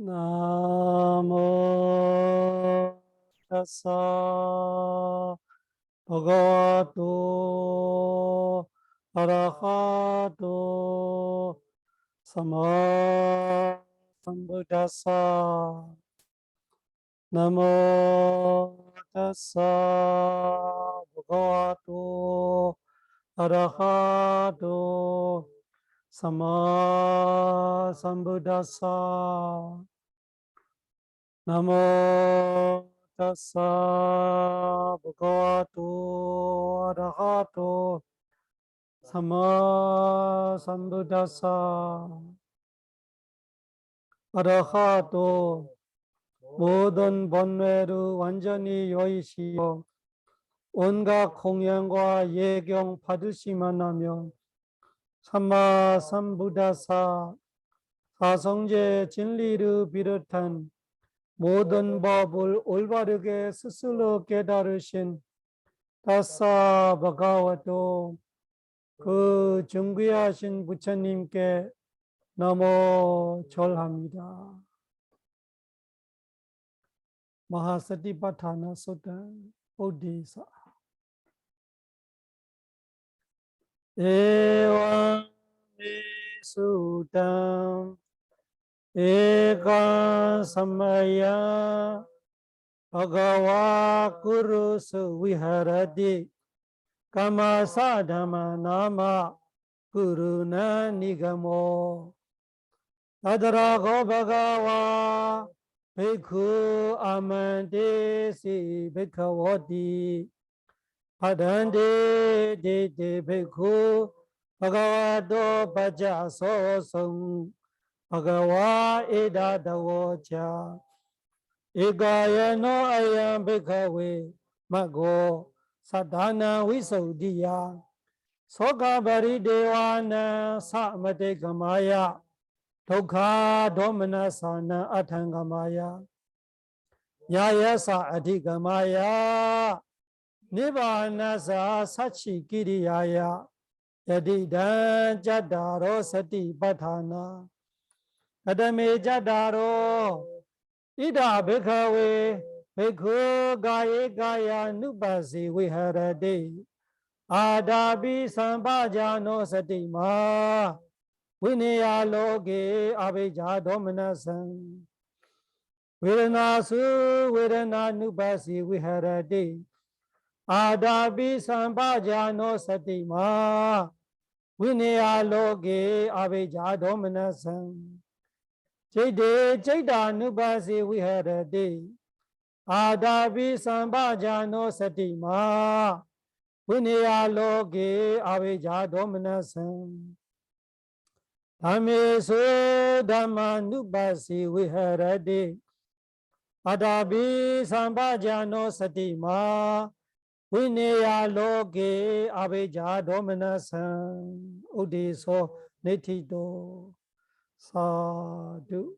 나모 타사 바가와토 아라하토 사마 삼부타사 나모 타사 바가와토 아라하토 사마 삼부타사 나모 타사 바가와토 아라하토 사마 삼부타사 아라하토 모든 번뇌를 완전히 여의시어 온갖 공양과 예경 받으시만 하면 삼마 삼부다사 사성제 진리를 비롯한 모든 법을 올바르게 스스로 깨달으신 다사 바가와토 그 존귀하신 부처님께 너무 절합니다. 마하사티파타나 소타 오디사 에왕 미수담 에가 삼마야 바가와 구루스 위하라디 까마사다마 나마 구루나 니가모 아드라고 바가와 베쿠 아만데시 베카워디 파단데 데데 베쿠 바가와도 바자소성 바가와 에다다워자 에가야노 아얌 베카웨 마고 사다나 위소디야 소가바리 데와나 사마데 가마야 독하 도마나사나 아탕가마야 야야사 아디가마야 니바나사 사치기리야야 여디단 자다로 서티파타나 아다메 자다로 이다 베카웨 베쿠 가예 가야 누바시 위하라데 아다비 삼바자노 서티마 위네야 로게 아베자 도마나상 웨르나수 웨르나 누바시 위하라데 아다비 삼바자노 서티마 위네야 로게 아베자 도마나상 제데 제다 누바시 위하라데 아다비 삼바자노 서티마 위네야 로게 아베자 도마나상 다메소 담마누바시 위하라데 아다비 삼바자노 서티마 위네야 로게 아베자 도마나상 우디소 네티도 사두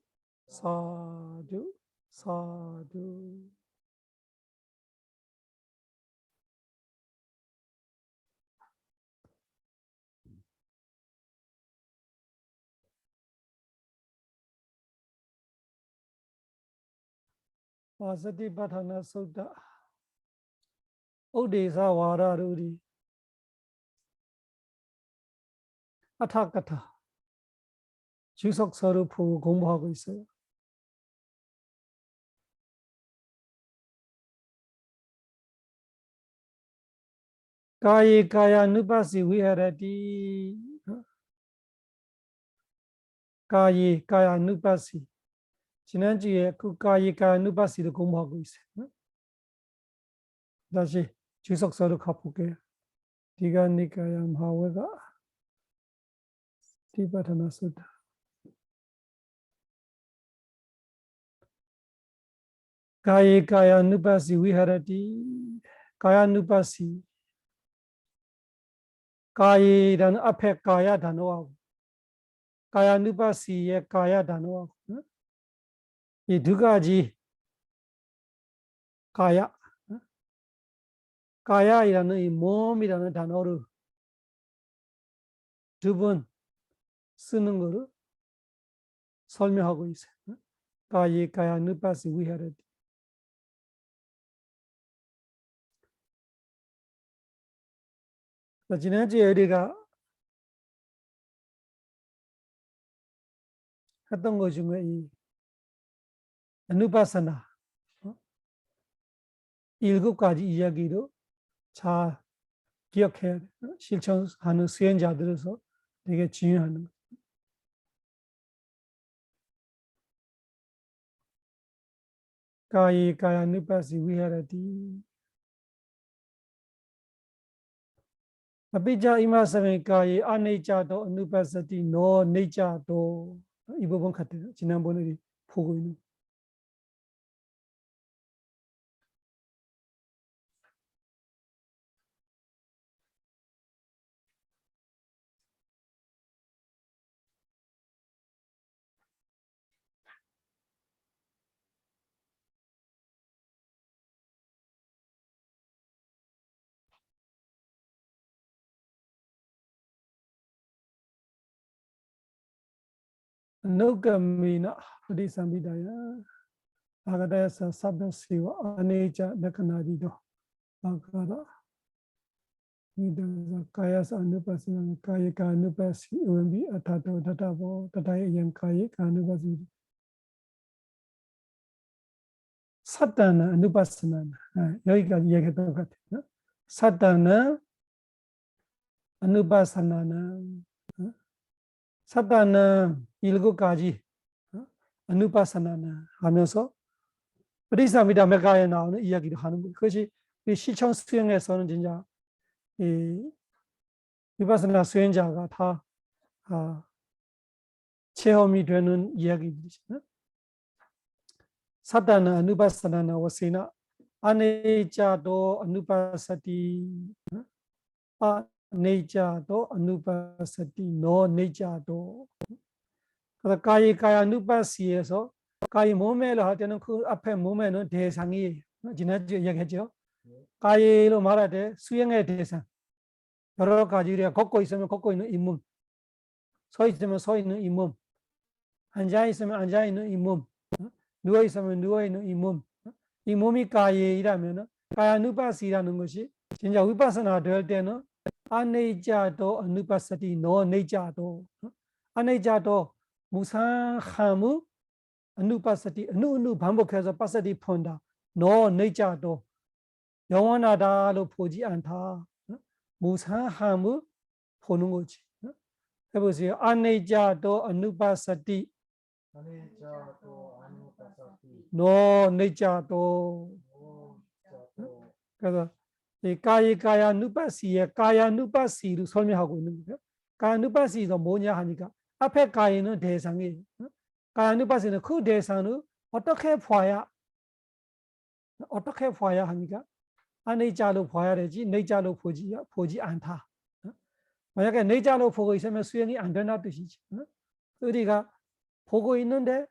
사두 사두 마사티파타나 소타 우디사 와라루리 아타카타 주석서를 보고 공부하고 있어요. 가이 가야 누바시 위하라디 가이 가야 누바시 지난주에 그 가이 가야 누바시를 공부하고 있어요. 다시 주석서를 가볼게요. 디가니까야 마웨가 티바타나 소타 가이 가야 누바시 위하라디 가야 누바시 가이라는 앞에 가야 단어하고 가야 누바시의 가야 단어하고 이 두 가지 가야 가야이라는 이 몸이라는 단어를 두 번 쓰는 거를 설명하고 있어요. 까예 까야 누빠시 위하레티. 지난주에 우리가 했던 것 중에 이 누파사나 7가지 이야기로 잘 기억해야 돼. 실천하는 수행자들에서 되게 중요한 거. 까예 까야 누빠시 위하레티. 아비자 이마사메 까예 아네자도 누빠사티 노 네자도 이 부분 같아요. 지난번에 보고 있는. 노가미나 프리삼비다야 아가다야사 사바시와 아네자 나카나디도 아가다 미다자 까야사 아누파시나 까예까 아누파시 우엠비 아타도 다타보 다타의 양 까예까 아누파시 사타나 아누파시나 여기까지 얘기했던 것 같아요. 사타나 아누파사나나 사타는 7가지 아누파사나나 하면서 프리사미다 메가에 나오는 이야기를 하는 거예요. 그것이 실천 수행에서는 진짜 이 위파스나 수행자가 다 체험이 되는 이야기들이죠. 사타나 아누파사나나 와세나 아네자도 아누파사티 아네자도 아누파사티 노 네자도. 그래서 까야 아누파시에서 까이 몸매를 할 때는 그 앞에 몸에는 대상이 지난주에 이야기했죠. 까이로 말할 때 수행의 대상. 여러 가지 우리가 걷고 있으면 걷고 있는 이 몸, 서 있으면 서 있는 이 몸, 앉아 있으면 앉아 있는 이 몸, 누워 있으면 누워 있는 이 몸, 이 몸이 까예이라면은 까야누파시라는 것이 진짜 위파스나 될 때는 아네자도 아누파사티 노 네자도 아네자도 무상함을 아누파사티 어느 반복해서 파사티 폰다 노 네자도 영원하다로 보지 않다. 무상함을 보는 거지. 해보세요. 아네자도 아누파사티 노 네자도. 그래서 이 까야 누파시의 까야 누파시를 설명하고 있는 거예요. 까야 누파시가 뭐냐 하니까 앞에 까야는 대상이에요. 까야 누파시는 그 대상을 어떻게 봐야 하니까 아네자로 봐야 되지 네자로 보지 않다. 만약에 네자로 보고 있으면 수행이 안 된다는 뜻이지. 우리가 보고 있는데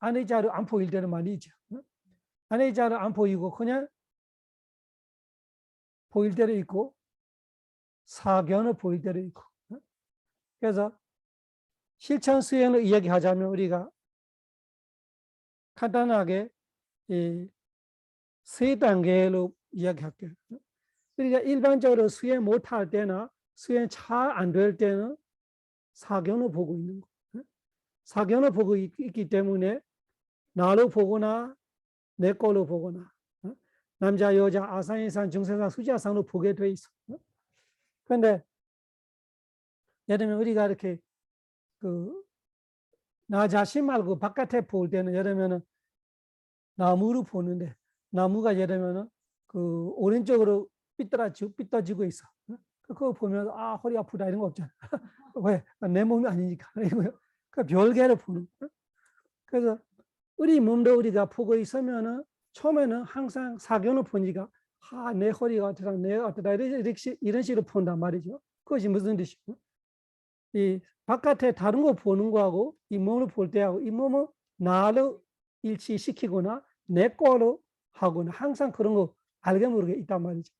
아네자로 안 보일 때는 말이죠. 아네자로 안 보이고 그냥 보일 때도 있고 사견을 보일 때도 있고. 그래서 실천 수행을 이야기하자면 우리가 간단하게 이 3단계로 이야기할게요. 우리가 일반적으로 수행 못할 때나 수행 잘 안 될 때는 사견을 보고 있는 거. 사견을 보고 있기 때문에 나로 보거나 내 걸로 보거나 남자 여자 아상이상 중생상 수지아상으로 보게 돼 있어. 그런데 예를 들면 우리가 이렇게 나 자신 말고 바깥에 볼 때는 예를 들면 나무를 보는데 나무가 예를 들면 오른쪽으로 삐뚤어지고 있어. 그거 보면 허리 아프다 이런 거 없잖아. 왜? 내 몸이 아니니까. 그 별개를 보는 거야. 그래서 우리 몸도 우리가 보고 있으면은 처음에는 항상 사견을 보니까 내 허리가 어떠다 내가 어떠다 이런 식으로 본단 말이죠. 그것이 무슨 뜻이고? 이 바깥에 다른 거 보는 거하고 이 몸을 볼 때하고 이 몸을 나로 일치시키거나 내 거로 하거나 항상 그런 거 알게 모르게 있단 말이죠.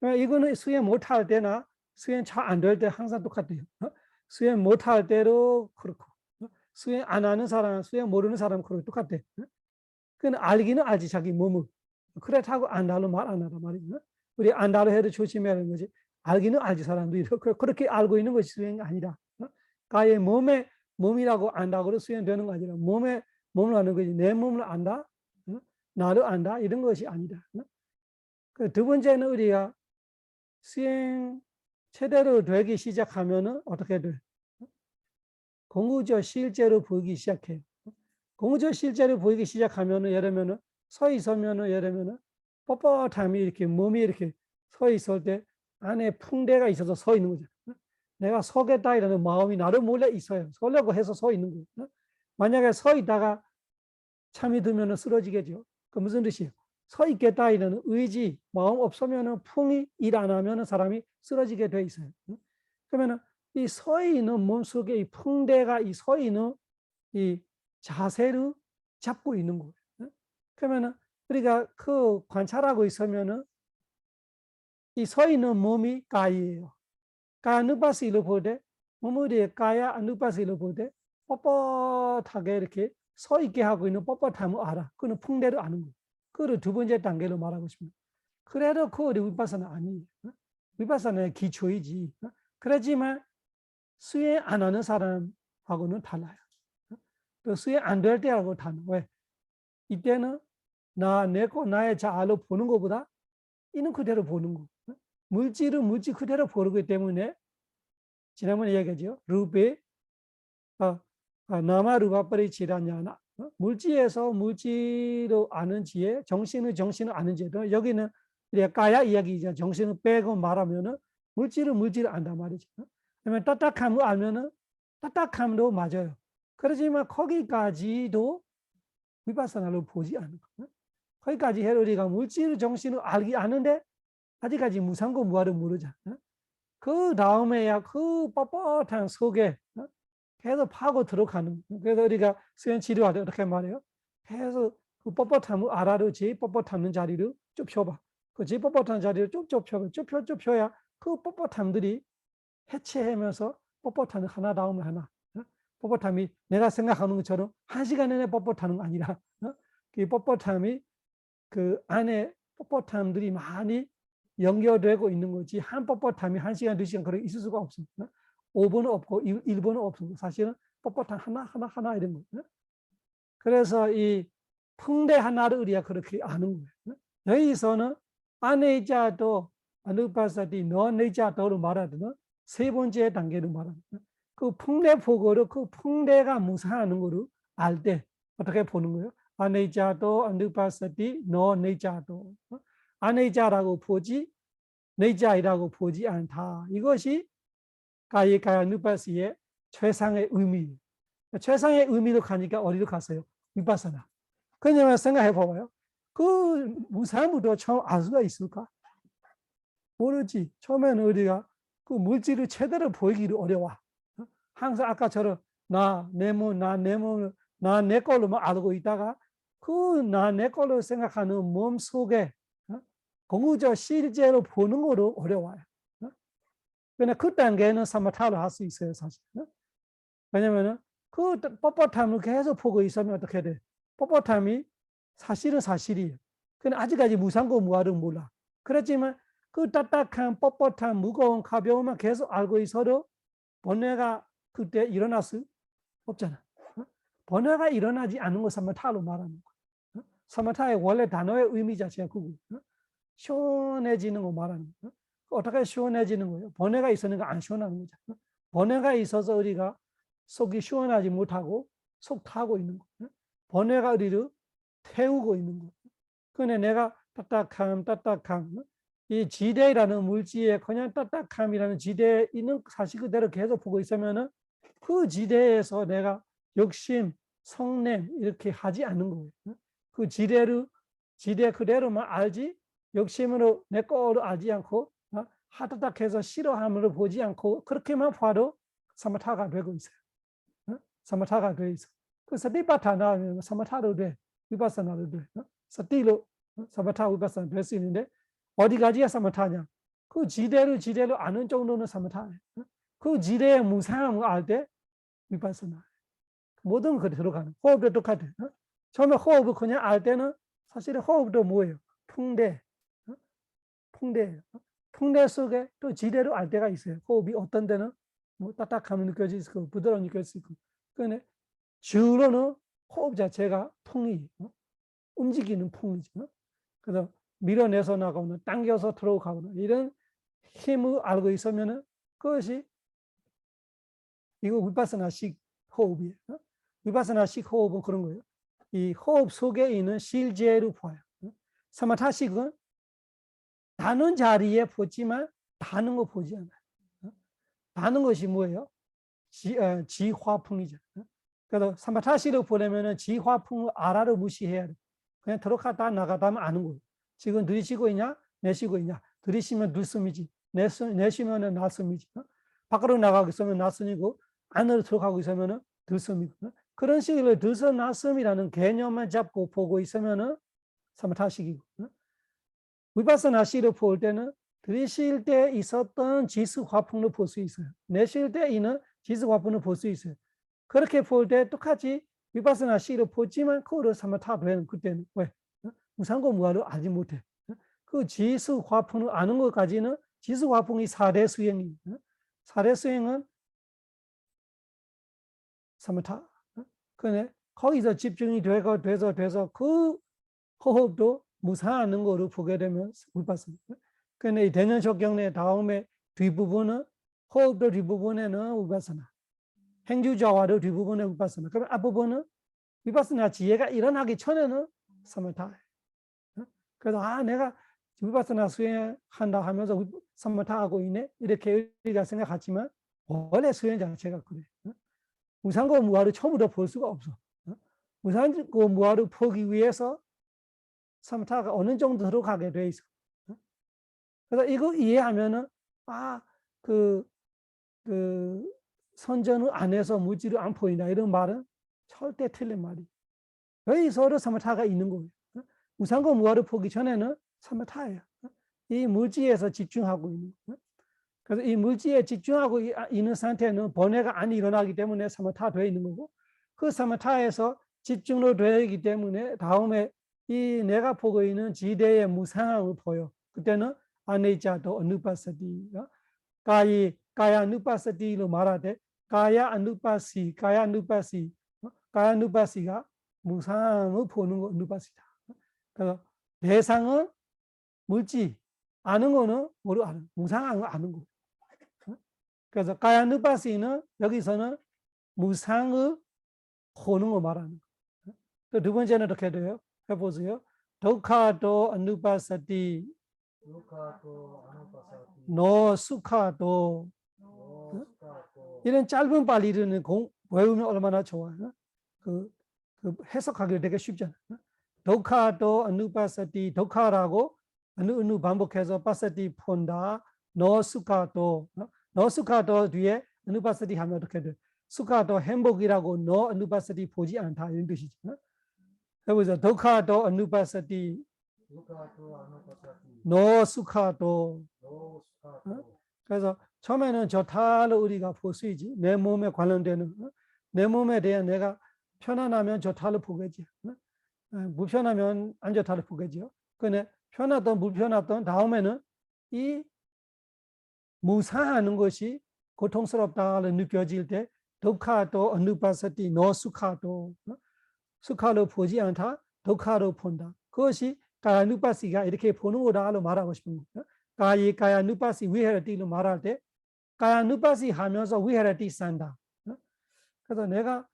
이거는 수행 못할 때나 수행 잘 안 될 때 항상 똑같아요. 수행 못할 때도 그렇고 수행 안 하는 사람, 수행 모르는 사람 그렇게 똑같아. 그는 알기는 알지 자기 몸을. 그렇다고 안다로 말 안 하단 말이죠. 우리 안다로 해도 조심해야 하는 거지. 알기는 알지 사람들이 그렇게 알고 있는 것이 수행이 아니다. 가의 몸이라고 안다고 수행되는 거 아니라 몸을 아는 거지. 내 몸을 안다, 나를 안다 이런 것이 아니다. 두 번째는 우리가 수행 제대로 되기 시작하면은 어떻게 돼? 공부죠 실제로 보이기 시작해요. 공부죠 실제로 보이기 시작하면은 예를 들면은 서 있으면은 예를 들면은 뻣뻣함이 이렇게 몸이 이렇게 서 있을 때 안에 풍대가 있어서 서 있는 거죠. 내가 서겠다 이라는 마음이 나를 몰래 있어요. 서려고 해서 서 있는 거예요. 만약에 서 있다가 잠이 들면은 쓰러지겠죠. 그 무슨 뜻이에요? 서 있겠다 이라는 의지, 마음 없으면은 풍이 일 안 하면은 사람이 쓰러지게 돼 있어요. 그러면은 이 서 있는 몸속에 이 풍대가 이 서 있는 이 자세를 잡고 있는 거예요. 그러면은 우리가 그 관찰하고 있으면은 이 서 있는 몸이 가이예요. 가누파시로 볼 때, 몸의 가야 아누파시로 볼 때 뻣뻣하게 이렇게 서 있게 하고 있는 뻣뻣함을 알아. 그는 풍대를 아는 거예요. 그를 두 번째 단계로 말하고 있습니다. 그래도 그 위파사나 아니에요. 위파사나의 기초이지. 그렇지만 수행 안 하는 사람하고는 달라요. 또 수행 안 될 때하고 달라. 왜? 이때는 나의 자아로 보는 것보다 있는 그대로 보는 거. 물질은 물질 그대로 보기 때문에 지난번에 얘기하죠. 루페 나마 루바빠리 지라냐나 물질에서 물질로 아는 지혜, 정신은 정신을 아는 지혜. 여기는 우리가 까야 이야기죠. 정신을 빼고 말하면은 물질을 안단 말이죠. 그러면 딱딱함을 알면은 딱딱함도 맞아요. 그렇지만 거기까지도 위파사나로 보지 않는 거예요. 거기까지 해도 우리가 물질 정신을 알기 아는데 아직까지 무상고 무아를 모르잖아. 그 다음에야 그 뻣뻣한 속에 계속 파고 들어가는. 그래서 우리가 수행 치료할 때 어떻게 말해요? 계속 그 뻣뻣함을 알아도 제일 뻣뻣한 자리를 쭉 펴봐. 그 제일 뻣뻣한 자리를 쭉쭉 펴봐. 쭉 펴야 그 뻣뻣함들이 해체하면서 뻣뻣함이 하나 다음에 하나. 뻣뻣함이 내가 생각하는 것처럼 한 시간 내내 뻣뻣하는 거 아니라 그 뻣뻣함이 그 안에 뻣뻣함들이 많이 연결되고 있는 거지 한 뻣뻣함이 1시간, 2시간 그렇게 있을 수가 없습니다. 5번은 없고 1번은 없습니다. 사실은 뻣뻣함 하나 이런 거예요. 그래서 이 풍대 하나를 우리가 그렇게 아는 거예요. 여기서는 아내자도 아누파사티 너네자도로 말하든 세 번째 단계로 말합니다. 그 풍대 보고를 그 풍대가 무사하는 거를 알 때 어떻게 보는 거예요? 아내자도 아누파사티 너네자도 아내자라고 보지 내자이라고 보지 않다. 이것이 가이가야 누파시의 최상의 의미. 최상의 의미로 가니까 어디로 갔어요? 위파사나. 그냥 생각해 봐봐요. 그 무상부터 처음 알 수가 있을까? 모르지. 처음에는 우리가 그 물질을 제대로 보이기를 어려워. 항상 아까처럼 내 몸, 나 내 걸로만 알고 있다가 그 나 내 걸로 생각하는 몸 속에 공부적 실제로 보는 거로 어려워요. 그러나 그 단계는 사마타로 할 수 있어요, 사실. 왜냐면은 그 뻣뻣함을 계속 보고 있으면 어떻게 돼? 뻣뻣함이 사실은 사실이에요. 근데 아직까지 무상고 무아를 몰라. 그렇지만 그 딱딱한 뻣뻣한 무거운 가벼움만 계속 알고 있어도 번뇌가 그때 일어날 수 없잖아. 번뇌가 일어나지 않는 것 사마타로 말하는 거야. 사마타의 원래 단어의 의미 자체가 그거. 시원해지는 거 말하는 거야. 어떻게 시원해지는 거예요? 번뇌가 있으니까 안 시원한 거잖아. 번뇌가 있어서 우리가 속이 시원하지 못하고 속 타고 있는 거예요. 번뇌가 우리를 태우고 있는 거예요. 그런데 내가 딱딱함, 이 지대라는 물질에 그냥 딱딱함이라는 지대에 있는 사실 그대로 계속 보고 있으면은 그 지대에서 내가 욕심, 성냄 이렇게 하지 않는 거예요. 그 지대 그대로만 알지 욕심으로 내 거로 알지 않고 하다닥해서 싫어함으로 보지 않고 그렇게만 봐도 사마타가 되고 있어요. 사마타가 돼 있어. 그 사티파타나 하면 사마타로 돼, 위파사나로 돼. 사티로 사마타 위파사나 될 수 있는데 어디까지가 사마타냐? 그 지대로 아는 정도는 사마타예요. 그 지대의 무상함을 알 때 위파사나. 모든 거 들어가는. 호흡도 똑같아. 처음에 호흡을 그냥 알 때는 사실은 호흡도 뭐예요? 풍대. 풍대. 풍대 속에 또 지대로 알 때가 있어요. 호흡이 어떤 데는 뭐 딱딱함이 느껴질 수 있고 부드러운 느껴질 수 있고. 근데 주로는 호흡 자체가 풍이 움직이는 풍이죠. 그래서 밀어내서 나가거나 당겨서 들어가거나 이런 힘을 알고 있으면은 그것이 이거 위파사나식 호흡이에요. 위파사나식 호흡은 그런 거예요. 이 호흡 속에 있는 실제로 보여요. 사마타식은 다는 자리에 보지만 다는 거 보지 않아요. 다는 것이 뭐예요? 지화풍이죠. 그래서 사마타식을 보려면은 지화풍을 알아를 무시해야 돼. 그냥 들어갔다 나가다 하면 아는 거예요. 지금 들이쉬고 있냐? 내쉬고 있냐? 들이쉬면 들숨이지. 내쉬면 나숨이지. 밖으로 나가고 있으면 나숨이고 안으로 들어가고 있으면 들숨이고. 그런 식으로 들숨 나숨이라는 개념만 잡고 보고 있으면 사마타식이고. 위파사나식을 볼 때는 들이쉴 때 있었던 지수화풍을 볼 수 있어요. 내쉴 때 있는 지수화풍을 볼 수 있어요. 그렇게 볼 때 똑같이 위파사나식을 보지만 그거를 사마타되는 그때는 왜? 무상고 무아를 알지 못해. 그 지수화풍을 아는 것까지는 지수화풍이 4대 수행이에요. 4대 수행은 사마타. 근데 거기서 집중이 돼서 그 호흡도 무사하는 거로 보게 되면 위파사나. 근데 이 대년적경의 다음에 뒷부분은 호흡도 뒷부분에는 위파사나. 행주자와도 뒷부분에 위파사나. 그럼 앞부분은 위파사나 지혜가 일어나기 전에는 사마타. 그래서 내가 위파사나 수행한다 하면서 사마타하고 있네 이렇게 우리가 생각하지만 원래 수행 자체가 그래. 무상고 무아를 처음부터 볼 수가 없어. 무상고 무아를 보기 위해서 사마타가 어느 정도 들어가게 돼 있어. 그래서 이거 이해하면은 그 선전을 안 해서 무지를 안 보이나 이런 말은 절대 틀린 말이. 여기서도 사마타가 있는 거예요. 무상고 무아를 보기 전에는 사마타예요. 이 물질에서 집중하고 있는 거예요. 그래서 이 물질에 집중하고 있는 상태는 번뇌가 안 일어나기 때문에 사마타 되어 있는 거고 그 사마타에서 집중으로 되어 있기 때문에 다음에 이 내가 보고 있는 지대의 무상함을 보여. 그때는 아네자도 아누파사티, 가야 아누파사티로 말하되 가야 아누파시가 무상함을 보는 거 아누파시다. 그래서 대상은 물질, 아는 거는 뭐로 아는? 무상함을 아는 거. 그래서 가야 아누파시는 여기서는 무상을 보는 거 말하는 거. 또 두 번째는 이렇게 돼요. 해보세요. 도카도 아누파사티 노 수카도 이런 짧은 발리는 외우면 얼마나 좋아요. 그 해석하기 되게 쉽잖아요. 도카도 아누파사티 도카라고 어느 반복해서 파사티 본다. 노 수카도 뒤에 아누파사티 하면 어떻게 돼? 수카도 행복이라고 노 아누파사티 보지 않다 이런 뜻이죠. 해보자. 도카도 아누파사티 노 수카도. 그래서 처음에는 저타를 우리가 볼 수 있지. 내 몸에 관련되는 내 몸에 대한 내가 편안하면 저타를 보겠지. 불편하면 안 저타를 보겠죠. 근데 편하던 불편하던 다음에는 이 무사하는 것이 고통스럽다고 느껴질 때 도카도 아누파사티 노 수카도. 수카로 보지 않다, 도카로 본다. 그것이 가야누파시가 이렇게 보는 거다로 말하고 싶은 거예요. 가야누파시 위헤라티로 말할 때 가야누파시 하면서 위헤라티 산다. 그래서 내가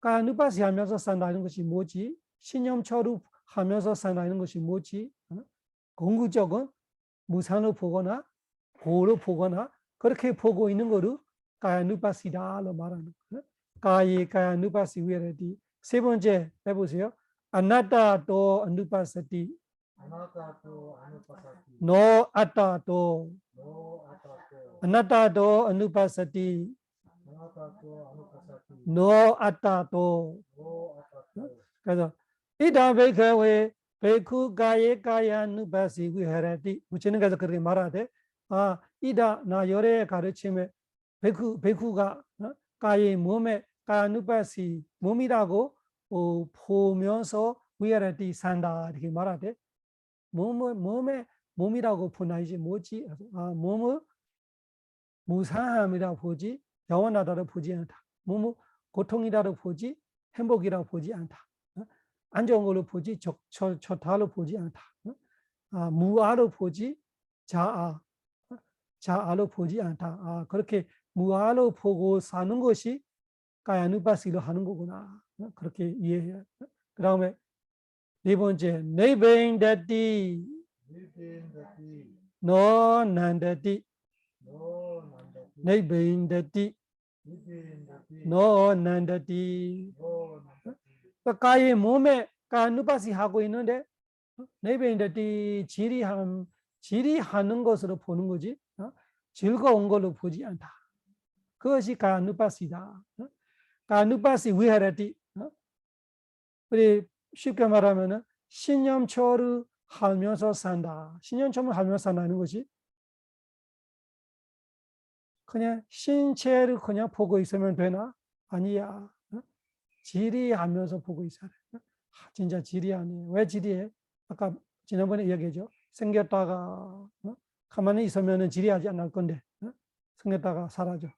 가야누파시 하면서 산다는 것이 뭐지? 신념처럼 하면서 산다는 것이 뭐지? 궁극적은 무상을 보거나 고로 보거나 그렇게 보고 있는 거를 가야누파시다로 말하는 거예요. 가야누파시 위헤라티. 세 번째 해보세요. 아나타도 아누파사티. 노 아타도. 아나타도 아누파사티. 노 아타도. 그래서 이다 베카웨 베쿠 가야 아누파시 위하라티. 우체는 가서 그렇게 말하되 이다 나 열의 가르침에 베쿠가 가의 몸에 까누바시 몸이라고 보면서 위아래티 산다 이렇게 말하대. 몸이라고 보나이지 뭐지? 몸을 무상함이라고 보지 영원하다고 보지 않다. 몸을 고통이라고 보지 행복이라고 보지 않다. 안 좋은 걸로 보지 좋다로 보지 않다. 무아로 보지 자아로 보지 않다. 그렇게 무아로 보고 사는 것이 까야누바시로 하는 거구나. 그렇게 이해해요. 그 다음에 네 번째, 네베인다티 노난다티 네베인다티 노난다티. 까의 몸에 까누바시 하고 있는데 네베인다티 지리하는 것으로 보는 거지. 즐거운 걸로 보지 않다. 그것이 까누바시다. 까누바시 위하라티. 우리 쉽게 말하면은 신념초를 하면서 산다. 신념초를 하면서 산다는 것이 그냥 신체를 그냥 보고 있으면 되나? 아니야. 지리하면서 보고 있어야 돼. 진짜 지리하네. 왜 지리해? 아까 지난번에 이야기했죠. 생겼다가 가만히 있으면 지리하지 않을 건데 생겼다가 사라져.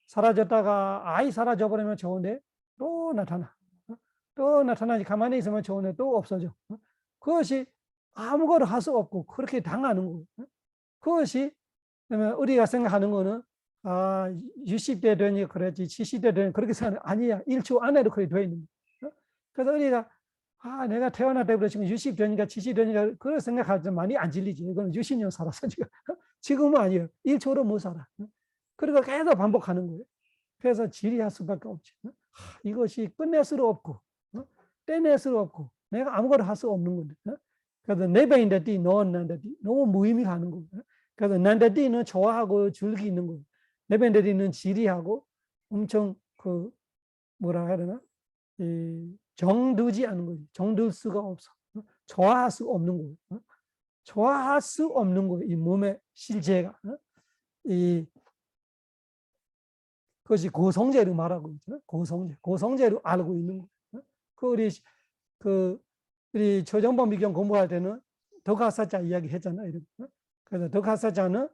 사라졌다가 아예 사라져버리면 좋은데 또 나타나. 또 나타나지. 가만히 있으면 좋은데 또 없어져. 그것이 아무것도 할 수 없고 그렇게 당하는 거예요. 그것이 우리가 생각하는 거는 60대 되니 그랬지 70대 되니 그렇게 생각하는 아니야. 1초 안에도 그렇게 돼 있는 거예요. 그래서 우리가 내가 태어날 때부터 지금 60 되니까 70 되니까 그런 생각할 때 많이 안 질리지. 이거는 60년 살았어 지금. 지금은 아니에요. 1초로 못 살아. 그리고 계속 반복하는 거예요. 그래서 지리할 수밖에 없지. 이것이 끝낼 수 없고 떼낼 수 없고 내가 아무것도 할 수 없는 건데. 그래서 네배인데띠 넣었는데띠 너무 무의미하는 거예요. 그래서 난데띠는 좋아하고 즐기는 거예요. 네배인데띠는 지리하고 엄청 뭐라 해야 되나? 정두지 않는 거지. 정둘 수가 없어. 좋아할 수 없는 거예요. 좋아할 수 없는 거예요. 이 몸의 실제가. 그것이 고성제로 말하고 있죠. 고성제로 알고 있는 거예요. 우리 조정범 미경 공부할 때는 덕하사자 이야기 했잖아요. 그래서 덕하사자는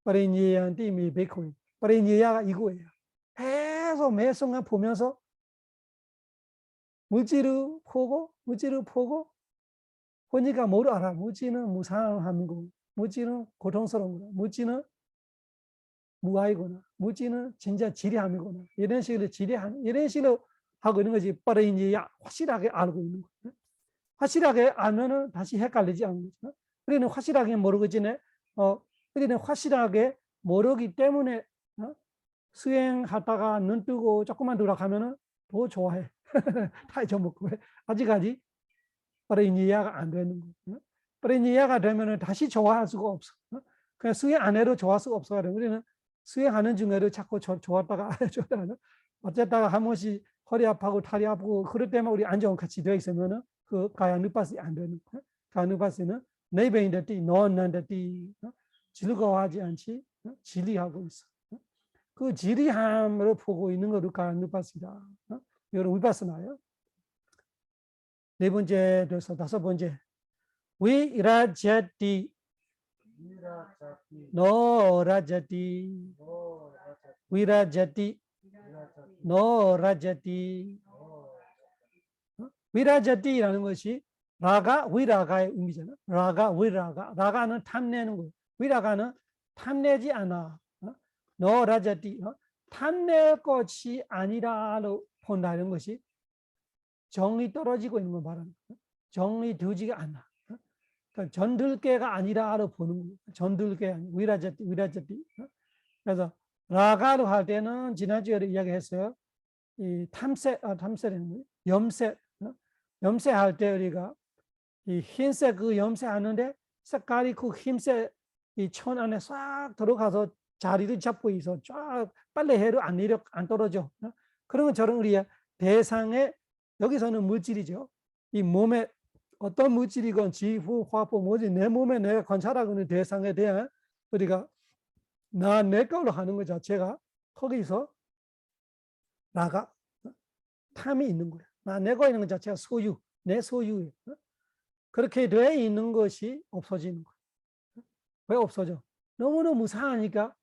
빠레니안티 미베코이. 빠레니아가 이거예요. 계속 매 순간 보면서 물질을 보고 보니까 뭘 알아. 물질은 무상한 거, 물질은 고통스러운 거, 물질은 무아이구나. 물질은 진짜 지리함이구나. 이런 식으로 하고 있는 것이 빠르니야 확실하게 알고 있는 거예요. 확실하게 알면은 다시 헷갈리지 않는 거죠. 우리는 확실하게 모르기 전에 우리는 확실하게 모르기 때문에 수행하다가 눈 뜨고 조금만 돌아가면은 더 좋아해. 다 잊어먹고 아직까지 빠르니야가 안 되는 거예요. 빠르니야가 되면은 다시 좋아할 수가 없어. 그냥 수행 안 해도 좋아할 수가 없어요. 우리는 수행하는 중에도 자꾸 좋았다가 어쨌다가 한 번씩 허리 아프고 다리 아프고 그럴 때만 우리 안정 같이 되어 있으면은 그 가야누파시 안 되는 거예요. 가야누파시는 네베인데띠 넣었는데띠 즐거워하지 않지 지리하고 있어. 그 지리함으로 보고 있는 거를 가야누파시다. 이건 위파스나예요. 네 번째 돼서 다섯 번째 위라자띠 노라자띠 위라자띠 노라자띠. 위라자띠라는 것이 라가 위라가의 의미잖아. 라가 위라가. 라가는 탐내는 거. 위라가는 탐내지 않아. 노라자띠 탐낼 것이 아니라로 본다는 것이 정이 떨어지고 있는 걸 말하는 거야. 정이 들지가 않아. 그러니까 전들깨가 아니라로 보는 거야. 전들깨 위라자띠. 그래서 라가로 할 때는 지난주에 이야기했어요. 이 탐색이라는 거예요. 염색할 때 우리가 이 흰색 그 염색하는데 색깔이 그 흰색 이 천 안에 싹 들어가서 자리를 잡고 있어. 쫙 빨래해도 안 떨어져. 그런 것처럼 우리 대상에 여기서는 물질이죠. 이 몸에 어떤 물질이건 지후, 화포, 뭐지 내 몸에 내가 관찰하고 있는 대상에 대한 우리가 내 걸로 하는 것 자체가 거기서 나가 탐이 있는 거야. 내가 있는 것 자체가 소유, 내 소유예요. 그렇게 돼 있는 것이 없어지는 거야. 왜 없어져? 너무너무 무상하니까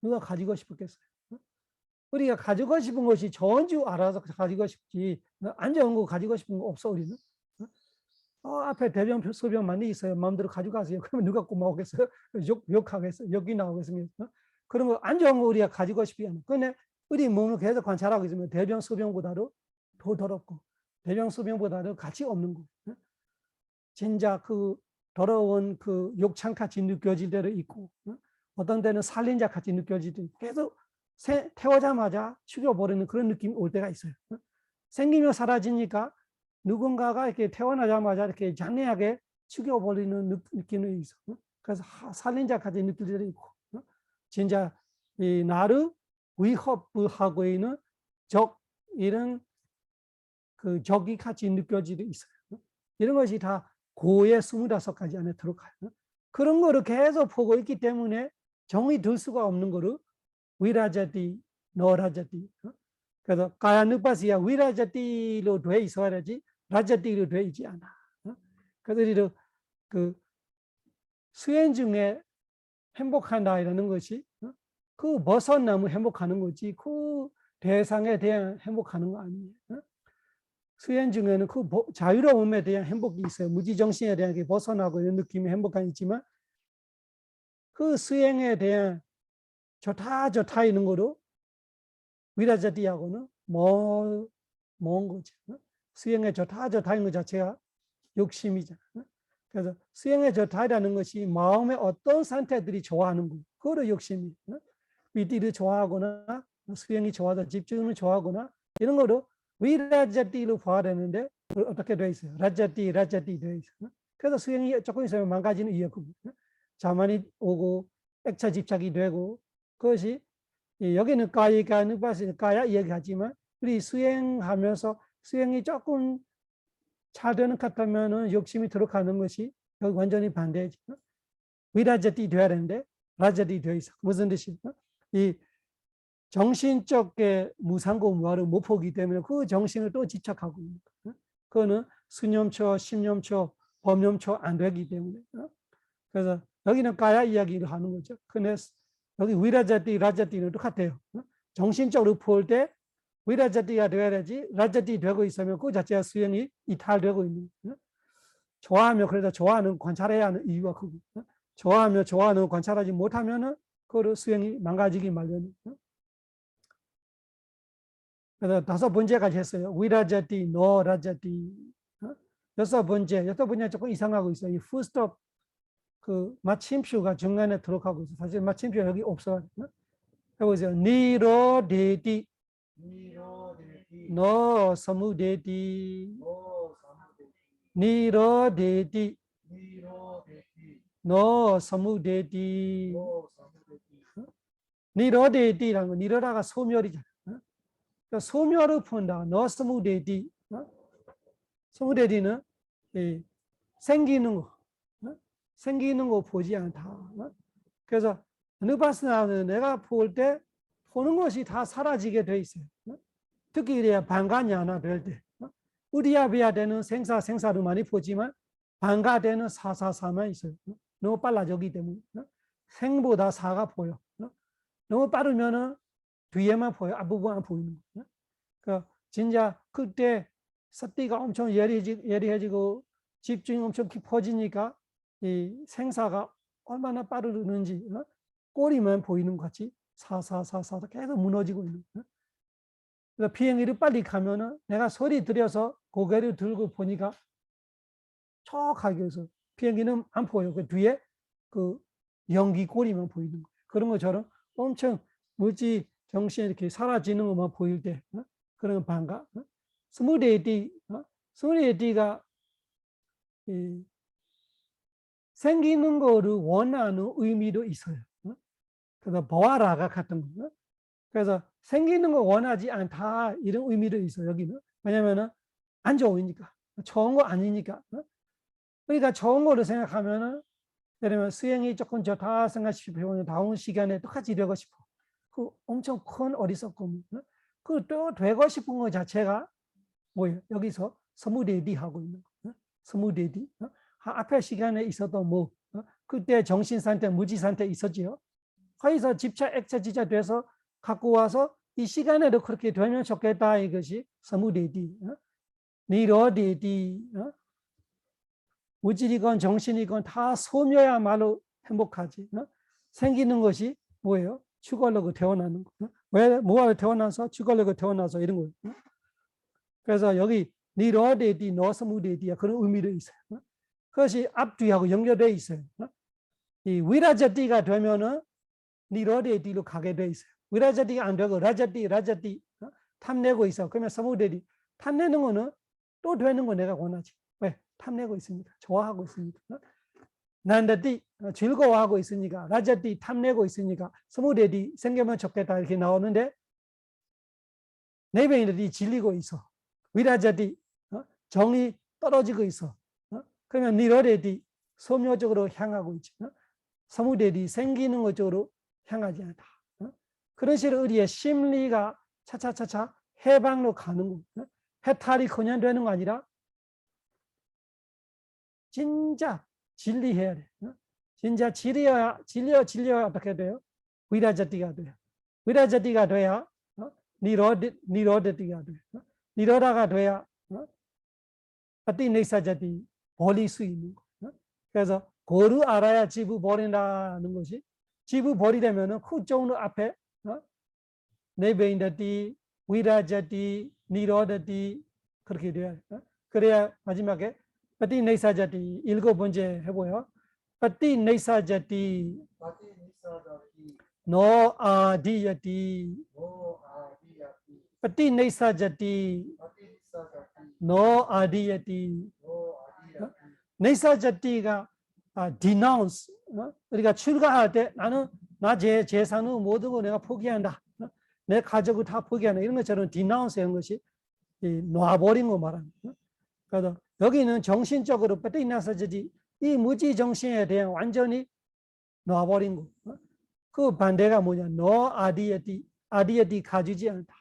누가 가지고 싶었겠어요? 우리가 가지고 싶은 것이 좋은 줄 알아서 가지고 싶지, 안 좋은 거 가지고 싶은 거 없어, 우리는. 앞에 대변 소변 많이 있어요. 마음대로 가져가세요. 그러면 누가 고마우겠어요? 욕하겠어요? 욕이 나오겠습니까? 그런 거 안 좋은 거 우리가 가지고 싶지 않아. 근데 우리 몸을 계속 관찰하고 있으면 대변 소변보다도 더 더럽고 대변 소변보다도 가치 없는 거. 진짜 그 더러운 그 욕창같이 느껴질 때도 있고, 어떤 때는 살인자 같이 느껴질 때 계속 태우자마자 죽여버리는 그런 느낌이 올 때가 있어요. 생기며 사라지니까 누군가가 이렇게 태어나자마자 이렇게 잔인하게 죽여버리는 느낌이 있어. 그래서 살인자 같이 느낄 때도 있고, 진짜 이 나를 위협하고 있는 적, 이런 그 적이 같이 느껴질 때 있어요. 이런 것이 다 고의 25가지 안에 들어가요. 그런 거를 계속 보고 있기 때문에 정이 들 수가 없는 거를 위라자티, 노라자티. 그래서 가야누파시야 위라자티로 돼 있어야지 라자티로 돼 있지 않아. 그래서 그 수행 중에 행복한다 이라는 것이 그 벗어나면 행복하는 거지 그 대상에 대한 행복하는 거 아니에요. 수행 중에는 그 자유로움에 대한 행복이 있어요. 무지정신에 대한 게 벗어나고 이런 느낌이 행복한 있지만 그 수행에 대한 좋다 있는 거로 위라자티하고는 먼 거죠. 수행에 좋다 있는 것 자체가 욕심이잖아. 그래서 수행에 좋다라는 것이 마음의 어떤 상태들이 좋아하는 거, 그거를 욕심이. 위티를 좋아하거나 수행이 좋아서 집중을 좋아하거나 이런 거로 위라자티로 봐야 되는데 어떻게 돼 있어요? 라자티 돼 있어요. 그래서 수행이 조금 있으면 망가지는 이유거든요. 자만이 오고 액차 집착이 되고 그것이 여기는 까이가 누바시 까야 이야기하지만 우리 수행하면서 수행이 조금 잘 되는 것 같다면은 욕심이 들어가는 것이 여기 완전히 반대지. 위라자티 돼야 되는데 라자티 되어 있어. 무슨 뜻입니까? 이 정신적인 무상고 무아를 못 보기 때문에 그 정신을 또 집착하고 있는 거예요. 그거는 수념초, 십념초, 법념초 안 되기 때문에. 그래서 여기는 까야 이야기를 하는 거죠. 근데 여기 위라자티, 라자티는 똑같아요. 정신적으로 볼 때 위라자티가 되어야지 라자티 되고 있으면 그 자체가 수행이 이탈되고 있는 거예요. 좋아하면 그래도 좋아하는 관찰해야 하는 이유가 그거. 좋아하면 좋아하는 관찰하지 못하면은 그 수행이 망가지기 마련이에요. 그래서 5번째까지 했어요. 위라자티, 노라자티. 여섯 번째 조금 이상하고 있어요. 이 풀스톱 그 마침표가 중간에 들어가고 있어요. 사실 마침표 여기 없어요. 해보세요. 니로데티, 노 사무데티, 니로데티, 노 사무데티. 니로데티라는 거, 니로다가 소멸이잖아. 소멸을 푼다. 노 사무데티. 사무데티는 생기는 거, 생기는 거 보지 않다. 그래서 누바스나는 내가 볼 때 보는 것이 다 사라지게 돼 있어요. 특히 이래야 반가냐나 될 때. 우리야비야 되는 생사를 많이 보지만 반가되는 사사사만 있어요. 너무 빨라졌기 때문에. 생보다 사가 보여. 너무 빠르면은 뒤에만 보여. 앞부분 안 보이는 거예요. 그러니까 진짜 그때 사띠가 엄청 예리해지고 집중이 엄청 깊어지니까 이 생사가 얼마나 빠르는지 꼬리만 보이는 것 같이 사사사사 계속 무너지고 있는 거예요. 그래서 비행기를 빨리 가면은 내가 소리 들여서 고개를 들고 보니까 저 가게에서 비행기는 안 보여요. 그 뒤에 그 연기 꼬리만 보이는 거예요. 그런 것처럼 엄청 무지 정신이 이렇게 사라지는 것만 보일 때 그런 반가. 스무데이가 생기는 거를 원하는 의미도 있어요. 그래서 보아라가 같은 거. 그래서 생기는 거 원하지 않다 이런 의미도 있어요. 여기는 왜냐면은 안 좋으니까 좋은 거 아니니까. 그러니까 좋은 거를 생각하면은 예를 들면 수행이 조금 좋다 생각하시면 다음 시간에 똑같이 되고 싶어. 그 엄청 큰 어리석음, 그 또 되고 싶은 것 자체가 뭐예요? 여기서 서무대디 하고 있는 거. 서무대디. 앞에 시간에 있어도 뭐 그때 정신 상태, 무지 상태 있었지요. 거기서 집차, 액차, 지차 돼서 갖고 와서 이 시간에도 그렇게 되면 좋겠다 이것이 서무대디. 니로대디. 무질이건 정신이건 다 소멸야말로 행복하지. 생기는 것이 뭐예요? 죽으려고 태어나는 거. 왜 뭐가 태어나서 죽으려고 태어나서 이런 거예요. 그래서 여기 니로데디 노스무데디야 그런 의미도 있어요. 그것이 앞뒤하고 연결되어 있어요. 이 위라자띠가 되면은 니로데디로 가게 돼 있어요. 위라자띠가 안 되고 라자띠 탐내고 있어. 그러면 서무데디 탐내는 거는 또 되는 거 내가 원하지. 왜? 탐내고 있으니까 좋아하고 있으니까. 난다띠 즐거워하고 있으니까 라자띠 탐내고 있으니까 서무데디 생기면 좋겠다 이렇게 나오는데 내배인들이 질리고 있어. 위라자디 정이 떨어지고 있어. 그러면 니로데디 소묘적으로 향하고 있지. 서무데디 생기는 것 쪽으로 향하지 않다. 그런 식으로 우리의 심리가 차차차차 해방로 가는 거. 해탈이 그냥 되는 거 아니라 진짜 진리해야 돼. 진짜 진리여야 어떻게 돼요? 위라자디가 돼요. 위라자디가 돼야 니로데디가 돼요. 니로다가 돼야 파티네사자디 버릴 수 있는 거. 그래서 고를 알아야 지부 버린다는 것이 지부 버리려면은 그 정도 앞에 네베인다디, 위라자디, 니로다디 그렇게 돼야 돼. 그래야 마지막에 파티네사자디 7번째 해보요. 파티네사자디 노아디야디 파티네사자디 노아디야디 네사자띠가 denounce 우리가 출가할 때 나는 나 재산을 모든 거 내가 포기한다. 내 가족을 다 포기한다. 이런 것처럼 denounce 하는 것이 놔버린 거 말합니다. 그래서 여기는 정신적으로 빠띠나사자디 이 무지 정신에 대한 완전히 놔버린 거. 그 반대가 뭐냐? 아디야디 가지지 않다.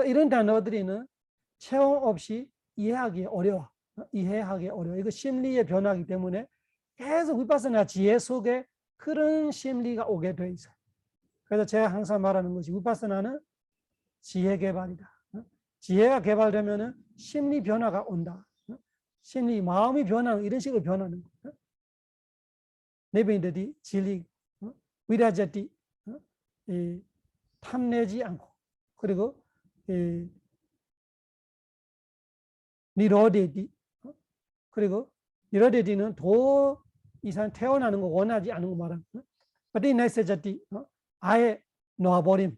이런 단어들이는 체험 없이 이해하기 어려워. 이거 심리의 변화이기 때문에 계속 위파사나 지혜 속에 그런 심리가 오게 돼 있어요. 그래서 제가 항상 말하는 것이 위파사나는 지혜 개발이다. 지혜가 개발되면은 심리 변화가 온다. 심리 마음이 변하는 이런 식으로 변하는 거예요. 네베인들이 진리, 위라자티 탐내지 않고 그리고 니로데디 그리고 니로데디는 더 이상 태어나는 거 원하지 않은 거 말하는 거예요. 파티네사자티 아예 놔버림.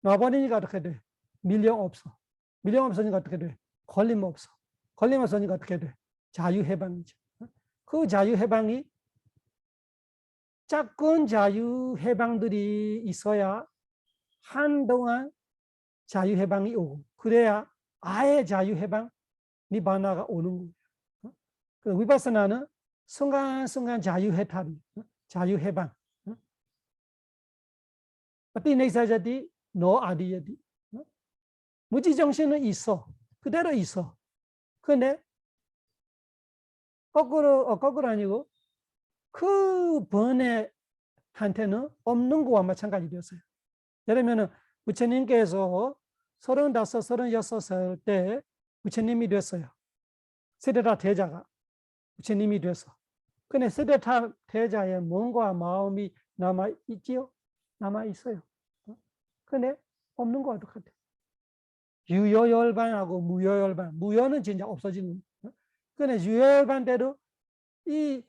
놔버리니까 어떻게 돼? 밀령 없어. 밀령 없으니까 어떻게 돼? 걸림 없어. 걸림 없으니까 어떻게 돼? 자유해방이죠. 그 자유해방이 작은 자유해방들이 있어야 한동안 자유해방이 오고 그래야 아예 자유해방 니바나가 오는 거예요. 그 위파사나는 순간순간 자유해탈이 자유해방. 파티네사자디 노아디야디 무지정신은 있어. 그대로 있어. 근데 거꾸로 아니고 그 번외한테는 없는 거와 마찬가지 되었어요. 예를 들면 부처님께서 35, 36살 때 부처님이 됐어요. 세대타 대자가 부처님이 됐어. 근데 세대타 대자의 몸과 마음이 남아있지요? 남아있어요. 근데 없는 거 어떡하대? 유효열반하고 무효열반. 무효는 진짜 없어지는 거예요. 근데 유효열반대로 이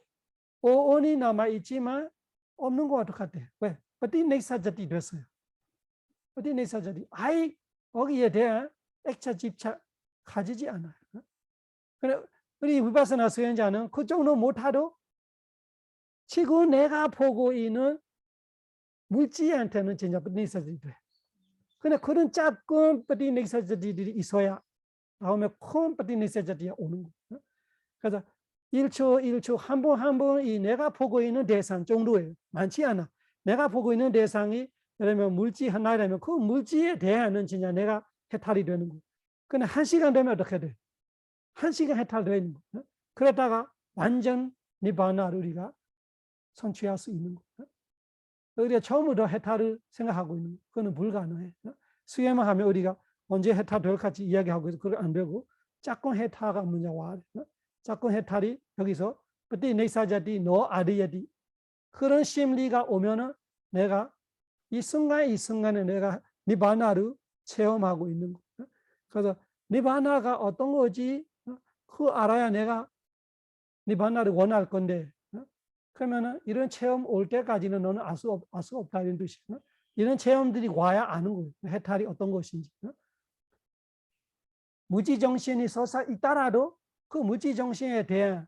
오온이 남아있지만 없는 거 어떡하대? 왜? 파티네사자티 됐어요. 파티네사자티 아예 거기에 대한 액차 집차 가지지 않아요. 그래 우리 위파사나 수행자는 그 정도 못하도 지금 내가 보고 있는 물질한테는 진짜 파티네사자티 돼. 근데 그런 작은 파티네사자티들이 있어야 다음에 큰 파티네사자티가 오는 거예요. 그래서 1초 한 번 이 내가 보고 있는 대상 정도예요. 많지 않아. 내가 보고 있는 대상이 예를 들면 물질 하나라면 그 물질에 대해는 진짜 내가 해탈이 되는 거예요. 근데 1시간 되면 어떻게 돼? 1시간 해탈되는 거예요. 그러다가 완전 니바나를 우리가 성취할 수 있는 거예요. 우리가 처음부터 해탈을 생각하고 있는 거예요. 그건 불가능해. 수행만 하면 우리가 언제 해탈될 같이 이야기하고 있어. 그걸 안 되고 짝꿍 해탈가 문제가 와요. 짝꿍 해탈이 여기서 그때 네사자디 너 아리야디 그런 심리가 오면은 내가 이 순간에 내가 니바나를 체험하고 있는 거예요. 그래서 니바나가 어떤 거지? 그거 알아야 내가 니바나를 원할 건데 그러면은 이런 체험 올 때까지는 너는 알 수 없다 이런 뜻이야. 이런 체험들이 와야 아는 거예요. 해탈이 어떤 것인지. 무지정신이 서사 있더라도 그 무지정신에 대한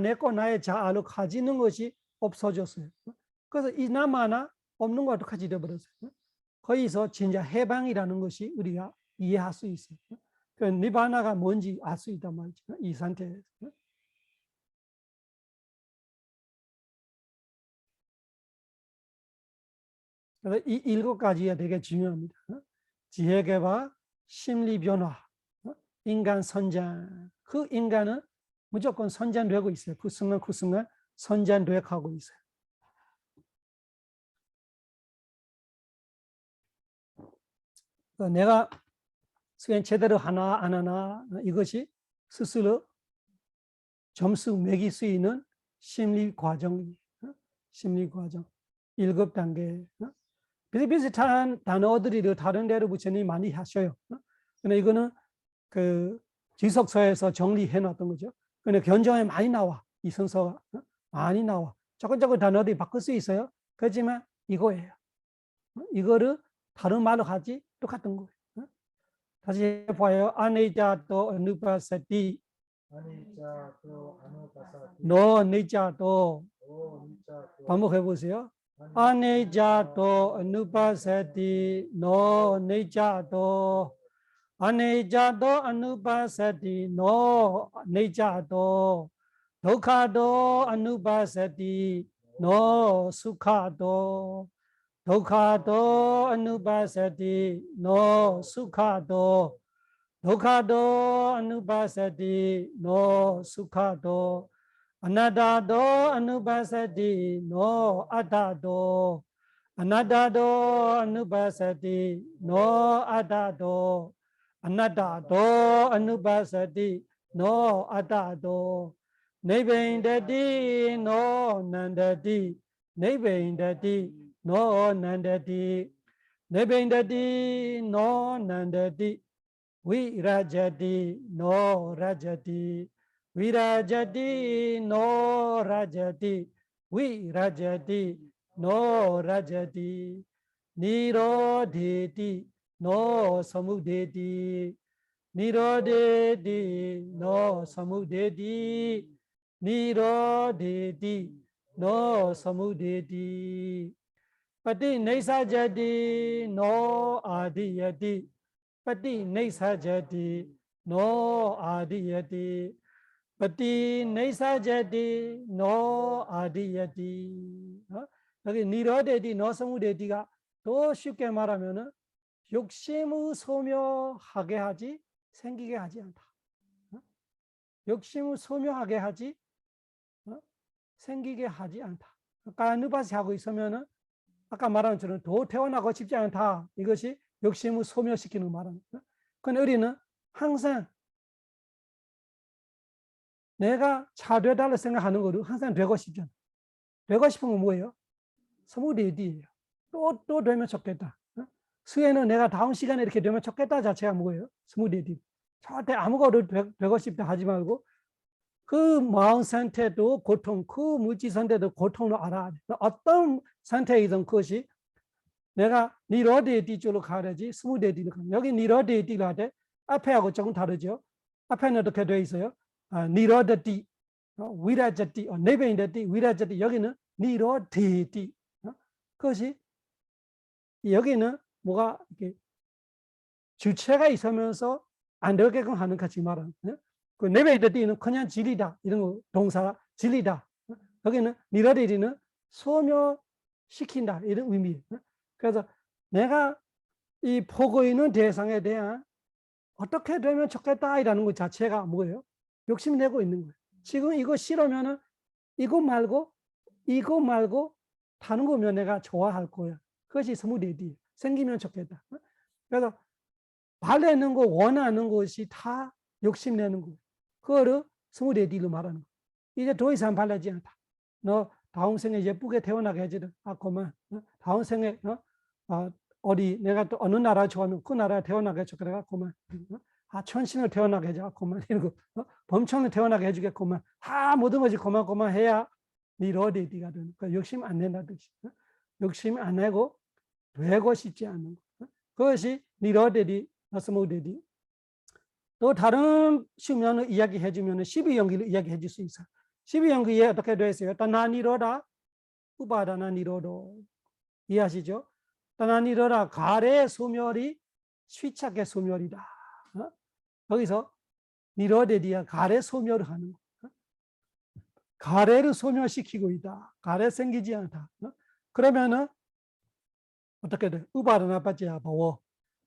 내 거 나의 자아를 가지는 것이 없어졌어요. 그래서 이 나마나 없는 것도 같이 되어버렸어요. 거기서 진짜 해방이라는 것이 우리가 이해할 수 있어요. 그 니바나가 뭔지 알 수 있단 말이죠. 이 상태에서. 그래서 이 7가지가 되게 중요합니다. 지혜개발, 심리변화, 인간 선장. 그 인간은 무조건 선장되고 있어요. 그 순간 선장돼 가고 있어요. 내가 수행 제대로 하나 안 하나 이것이 스스로 점수 매길 수 있는 심리 과정이에요. 심리 과정. 7단계. 비슷비슷한 단어들이 다른 데로 부처님이 많이 하셔요. 근데 이거는 그 지석서에서 정리해 놨던 거죠. 근데 견정에 많이 나와. 이 순서가 많이 나와. 조금 단어들이 바꿀 수 있어요. 그렇지만 이거예요. 이거를 다른 말로 하지 똑같은 거예요. 다시 해봐요. 아네자도 아누파사티 너 네자도 반복해 보세요. 아네자도 아누파사티 너 네자도 아네자도 아누파사티 너 네자도 독카도 아누파사티 너 수카도 독카도 아누파사티 너 수카도 독카도 아누파사티 너 수카도 아나다도 아누파사티 너 아다도 아나다도 아누파사티 너 아다도 아나다도 아누파사티 너 아다도 네베인다티 너 난다티 네베인다티 너 난다티 네베인다티 너 난다티 위라자티 너 라자티 위라자티 너 라자티 위라자티 너 라자티 니로데티 너 사무데티 니로데티 너 사무데티 니로데티 너 사무데티 Pati Naisajati no Adiyati. Pati Naisajati no Adiyati. Pati Naisajati no Adiyati. 여기 니로데디 노성우데디가 더 쉽게 말하면은 욕심을 소묘하게 하지 생기게 하지 않다. 욕심을 소묘하게 하지 생기게 하지 않다. 까누바시 하고 있으면은 아까 말한 것처럼 더 태어나고 싶지 않다. 이것이 욕심을 소멸시키는 말입니다. 그런데 우리는 항상 내가 잘 되달라 생각하는 거를 항상 되고 싶잖아. 되고 싶은 건 뭐예요? 스무디디예요. 또 되면 좋겠다. 수행은 내가 다음 시간에 이렇게 되면 좋겠다 자체가 뭐예요? 스무디디. 절대 아무것도 되고 싶다 하지 말고 그 마음 상태도 고통, 그 물질 상태도 고통을 알아야 돼. 어떤 상태이든 그것이 내가 니로데디 쪽으로 가야지 스무데디로 가면 여기 니로데디가 할 때 앞에하고 조금 다르죠. 앞에는 어떻게 되어 있어요? 니로데디, 위라자디, 네베인데디, 위라자디 여기는 니로데디. 그것이 여기는 뭐가 이렇게 주체가 있으면서 안 되게끔 하는 같이 말하는. 그 네베인데디는 그냥 진리다 이런 거 동사 진리다. 여기는 니로데디는 소멸 시킨다 이런 의미. 그래서 내가 이 보고 있는 대상에 대한 어떻게 되면 좋겠다라는 것 자체가 뭐예요? 욕심 내고 있는 거예요. 지금 이거 싫으면은 이거 말고 다른 거면 내가 좋아할 거야. 그것이 스무데디. 생기면 좋겠다. 그래서 바라는 거 원하는 것이 다 욕심내는 거예요. 그거를 스무데디로 말하는 거예요. 이제 더 이상 바라지 않다. 너 다음 생에 예쁘게 태어나게 해주라. 아, 그만. 다음 생에 어디 내가 또 어느 나라 좋아하면 그 나라에 태어나게 해줄까? 그만. 아, 천신을 태어나게 해줘. 그만. 이러고 범천을 태어나게 해주겠구만. 모든 것이 그만 해야 니로데디가 되는 거야. 욕심 안 낸다 뜻이. 욕심 안 내고 되고 싶지 않는 거. 그것이 니로데디, 스무데디. 또 다른 수면을 이야기해 주면 12연기를 이야기해 줄 수 있어요. 12연기에 어떻게 되어 있어요? 따나니로다, 우바다나니로도. 이해하시죠? 따나니로다, 가래의 소멸이 쉬착의 소멸이다. 여기서 니로데디야 가래 소멸을 하는 거. 가래를 소멸시키고 있다. 가래 생기지 않다. 그러면은 어떻게 돼? 우바다나 빠지야 버워.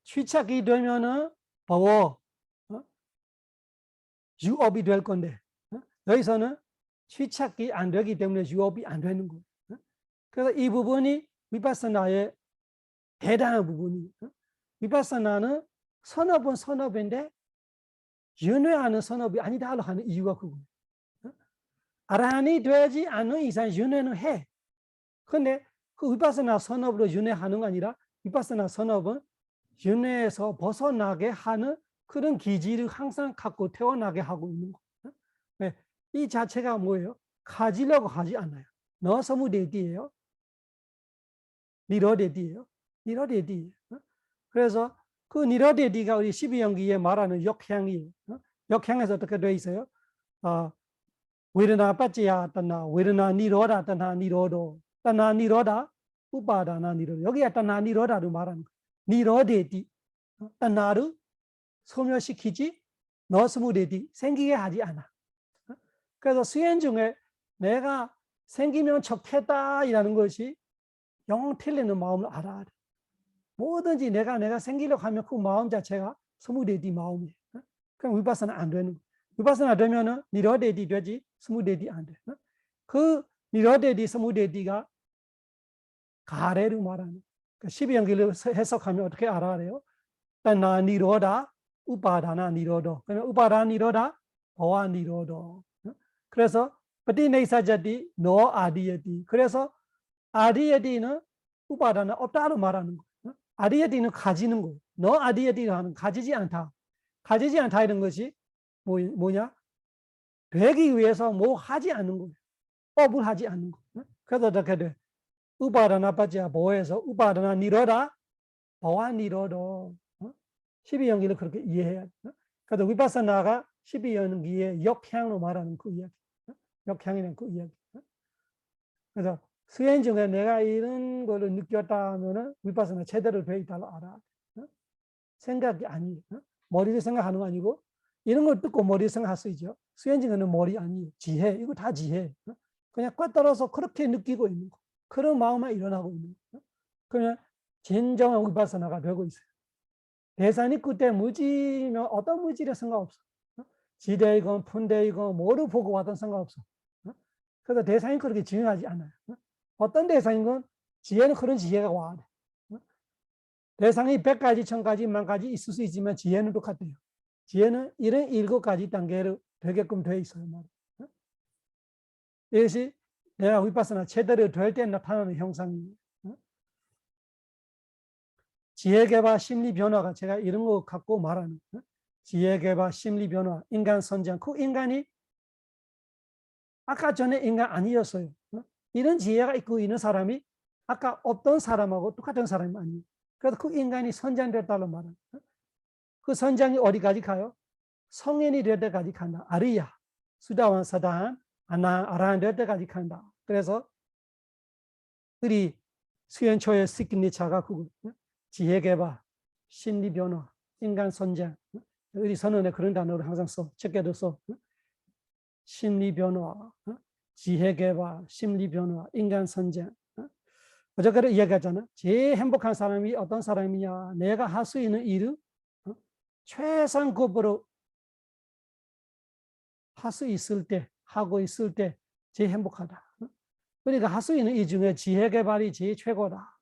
쉬착이 되면은 버워. 유업이 될 건데 여기서는 쉬착이 안 되기 때문에 유업이 안 되는 거예요. 그래서 이 부분이 위파사나의 대단한 부분이에요. 위파사나는 선업은 선업인데 윤회하는 선업이 아니다 하는 이유가 그거예요. 아라한이 되지 않는 이상 윤회는 해. 그런데 그 위파사나 선업으로 윤회하는 거 아니라 위파사나 선업은 윤회에서 벗어나게 하는 그런 기질을 항상 갖고 태어나게 하고 있는 거예요. 이 자체가 뭐예요? 가지려고 하지 않아요. 너 서무데디예요. 니러데디예요. 니러데디예요. 그래서 그 니러데디가 우리 12연기에 말하는 역향이에요. 역향에서 어떻게 되어 있어요? 웨르나 빠찌야 따나 웨르나 니로다 따나 니로도 따나 니로다 우파다나 니로도 여기가 따나 니로다로 말하는 거예요. 니러데디 따나를 소멸시키지 너 스무데디 생기게 하지 않아. 그래서 수행 중에 내가 생기면 좋겠다라는 것이 영 틀리는 마음을 알아야 돼. 뭐든지 내가 생기려고 하면 그 마음 자체가 스무데디 마음이에요. 그럼 위파사나 안 되는 거예요. 위파사나 되면은 니러데디 되지 스무데디 안 돼. 그 니러데디 스무데디가 가래를 말하는. 12연기를 해석하면 어떻게 알아야 돼요? 따나 니로다 우파다나 니로도. 그러면 우파다나 니로다 버와 니로도. 그래서ปฏิเนสสติ 노 아디여디. 그래서 아디여디는 우파다나 없다로 말하는 거예요. 아디여디는 가지는 거예요. 너 아디여디는 가지지 않다. 가지지 않다 이런 것이 뭐냐? 되기 위해서 뭐 하지 않는 거예요. 업을 하지 않는 거예요. 그래서 어떻게 돼? 우파다나 빠지야 보에서 우파다나 니로다 버와 니로도. 12연기를 그렇게 이해해야 돼. 그래서 위파사나가 12연기의 역향으로 말하는 그 이야기. 역향이라는 그 이야기. 그래서 수행 중에 내가 이런 거를 느꼈다 하면은 위파사나 제대로 돼 있다고 알아. 생각이 아니에요. 머리로 생각하는 거 아니고 이런 걸 듣고 머리로 생각할 수 있죠. 수행 중에는 머리 아니에요. 지혜. 이거 다 지혜. 그냥 꿰뚫어서 그렇게 느끼고 있는 거. 그런 마음만 일어나고 있는 거. 그냥 진정한 위파사나가 되고 있어요. 대산이 그때 무지면 어떤 무지를 상관없어. 지대이건 푼대이건 뭐를 보고 와든 상관없어. 그래서 대상이 그렇게 중요하지 않아요. 어떤 대상인 건 지혜는 그런 지혜가 와야 돼. 대상이 100가지, 1000가지, 10,000가지 있을 수 있지만 지혜는 똑같아요. 지혜는 이런 7가지 단계로 되게끔 되어 있어요. 이것이 내가 위파사나 제대로 될 때 나타나는 형상이에요. 지혜개발 심리 변화가 제가 이런 거 갖고 말하는 지혜개발 심리 변화, 인간 선장. 그 인간이 아까 전에 인간 아니었어요. 이런 지혜가 있고 있는 사람이 아까 없던 사람하고 똑같은 사람이 아니에요. 그래서 그 인간이 선장됐다고 말합니다. 그 선장이 어디까지 가요? 성인이 될 때까지 간다. 아리야, 수다완 사다한, 아라한 될 때까지 간다. 그래서 우리 수행초의 시그니처가 그거. 지혜개발, 심리변화, 인간 선장. 우리 선언에 그런 단어를 항상 써. 책에도 써. 심리변화, 지혜개발, 심리변화, 인간 선장. 어저께도 이야기했잖아. 제일 행복한 사람이 어떤 사람이냐? 내가 할 수 있는 일을 최상급으로 할 수 있을 때, 하고 있을 때 제일 행복하다. 그러니까 할 수 있는 이 중에 지혜 개발이 제일 최고다.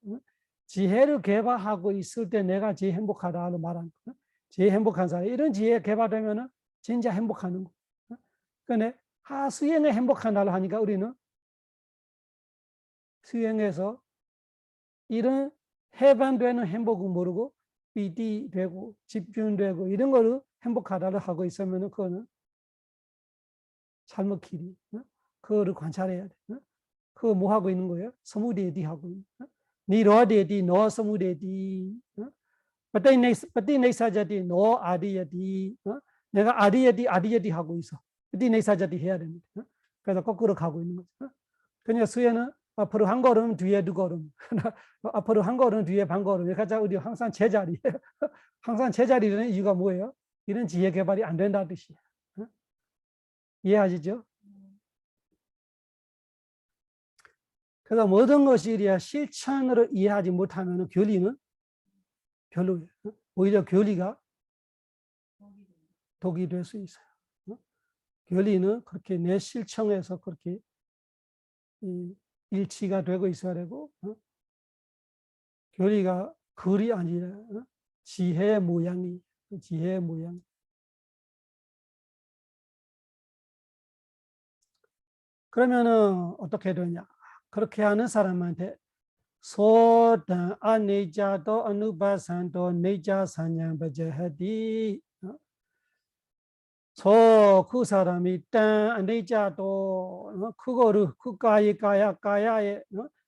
지혜를 개발하고 있을 때 내가 제일 행복하다고 말하는 거야. 제일 행복한 사람. 이런 지혜 개발되면은 진짜 행복하는 거. 근데 수행에 행복한다고 하니까 우리는 수행에서 이런 해방되는 행복을 모르고 삐디되고 집중되고 이런 거를 행복하다고 하고 있으면 그거는 잘못 길이. 그거를 관찰해야 돼. 그거 뭐 하고 있는 거예요? 서무대디 하고 있는 거예요. 니로대디 너 서무대디.ปฏิเนสสจติ 너 아리야디. 내가 아리야디 하고 있어.ปฏิเนสสจติ 해야 됩니다. 그래서 거꾸로 가고 있는 거죠. 그냥 수행은 앞으로 한 걸음 뒤에 두 걸음. 앞으로 한 걸음 뒤에 반 걸음. 그러니까 우리 항상 제자리. 항상 제자리라는 이유가 뭐예요? 이런 지혜 개발이 안 된다는 뜻이에요. 이해하시죠? 그래서 모든 것이 이래야 실천으로 이해하지 못하면 교리는 별로예요. 오히려 교리가 독이 될 수 있어요. 교리는 그렇게 내 실천에서 그렇게 일치가 되고 있어야 되고, 교리가 글이 아니라 지혜의 모양이, 지혜의 모양. 그러면은 어떻게 되냐? 그렇게 하는 사람한테 소단 아니자도 아누바산도 네자산양 바제하디. 그 사람이 딴 아니자도 그거를 그까이 까야에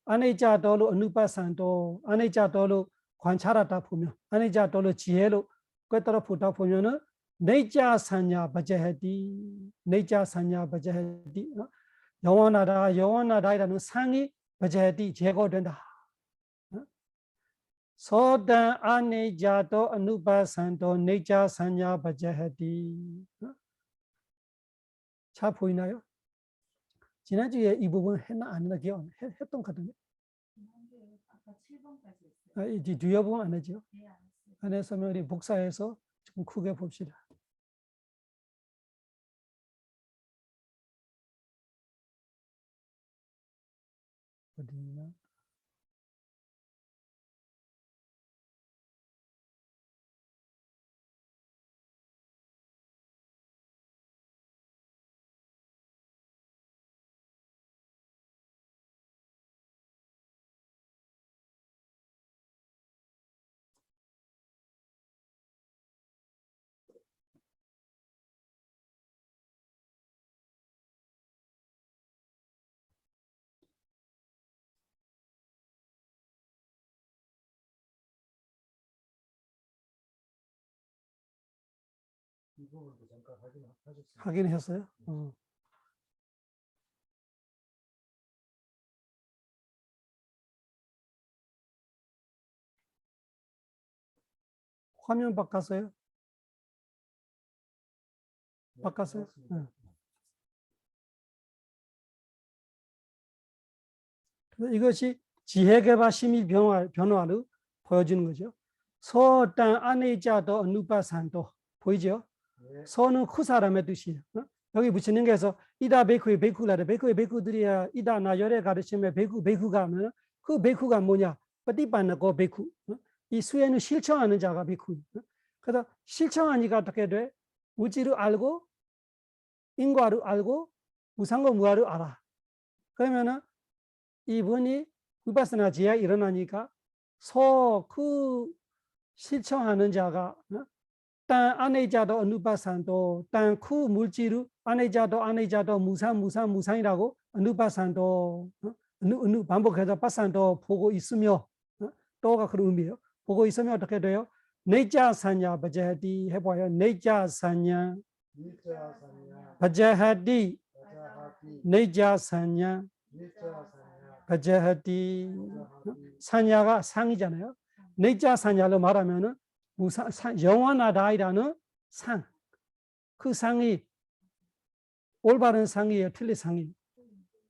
아니자도로 아누바산도 아니자도로 관찰하다 보면 아니자도로 지혜로 꿰따라 보다 보면은 네자산야 바제하디. 네자산야 바제하디. 영원하다이라는 상이 바제하디 제거된다. 소단 아니자도 아누바산도 네자산야 바제하디. 잘 보이나요? 지난주에 이 부분 했나 아니나 기억 안 해? 했던 것 같은데. 아까 7번까지 했어요. 이 뒤에 부분 안 했죠? 네, 안 했어요. 안 했으면 우리 복사해서 좀 크게 봅시다. 어디 있나? 이 부분도 잠깐 확인하셨어요? 확인했어요? 화면 바꿨어요? 네, 바꿨어요? 맞습니다. 이것이 지혜개발 심의 변화를 보여주는 거죠. 소단 아내자도 누바산도 보이죠? 네. 소는 그 사람의 뜻이에요. 여기 붙이는 게서 이다 베쿠의 베쿠라래. 베쿠의 베쿠들이야 이다 나 열에 가르치면 베쿠가 하면 그 베쿠가 뭐냐?ปฏิปันน고 베쿠. 이 수행을 실천하는 자가 베쿠. 그래서 실천하니까 어떻게 돼? 무지를 알고 인과를 알고 무상과 무아를 알아. 그러면은 이분이 위파스나 지혜가 일어나니까 그 실천하는 자가 딴 아내자도 누바산도 딴 그 물질을 아내자도 무상이라고 누바산도 반복해서 바산도 보고 있으며 또가 그런 의미예요. 보고 있으면 어떻게 돼요? 네자산야 바제하디 해봐요. 네자산야 바제하디 네자산야 바제하디. 산야가 상이잖아요. 네자 산야로 말하면은 영원하다이라는 상. 그 상이 올바른 상이에요, 틀린 상이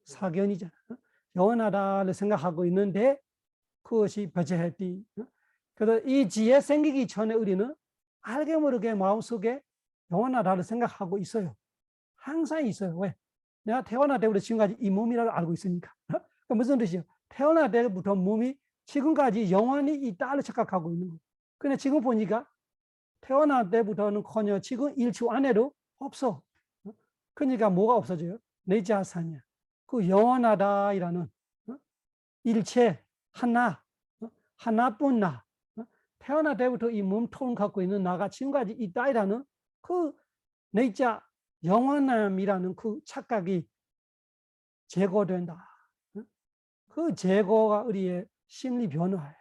사견이잖아요. 영원하다를 생각하고 있는데 그것이 버제해띠. 그래서 이 지혜 생기기 전에 우리는 알게 모르게 마음속에 영원하다를 생각하고 있어요. 항상 있어요. 왜? 내가 태어날 때부터 지금까지 이 몸이라고 알고 있으니까. 그 무슨 뜻이에요? 태어날 때부터 몸이 지금까지 영원히 있다를 착각하고 있는 거예요. 근데 지금 보니까 태어날 때부터는커녕 지금 1초 안에도 없어. 그러니까 뭐가 없어져요? 내자사냐. 그 영원하다이라는 일체 하나, 하나뿐 나. 태어날 때부터 이 몸통 갖고 있는 나가 지금까지 있다이라는 그 내자 영원함이라는 그 착각이 제거된다. 그 제거가 우리의 심리 변화예요.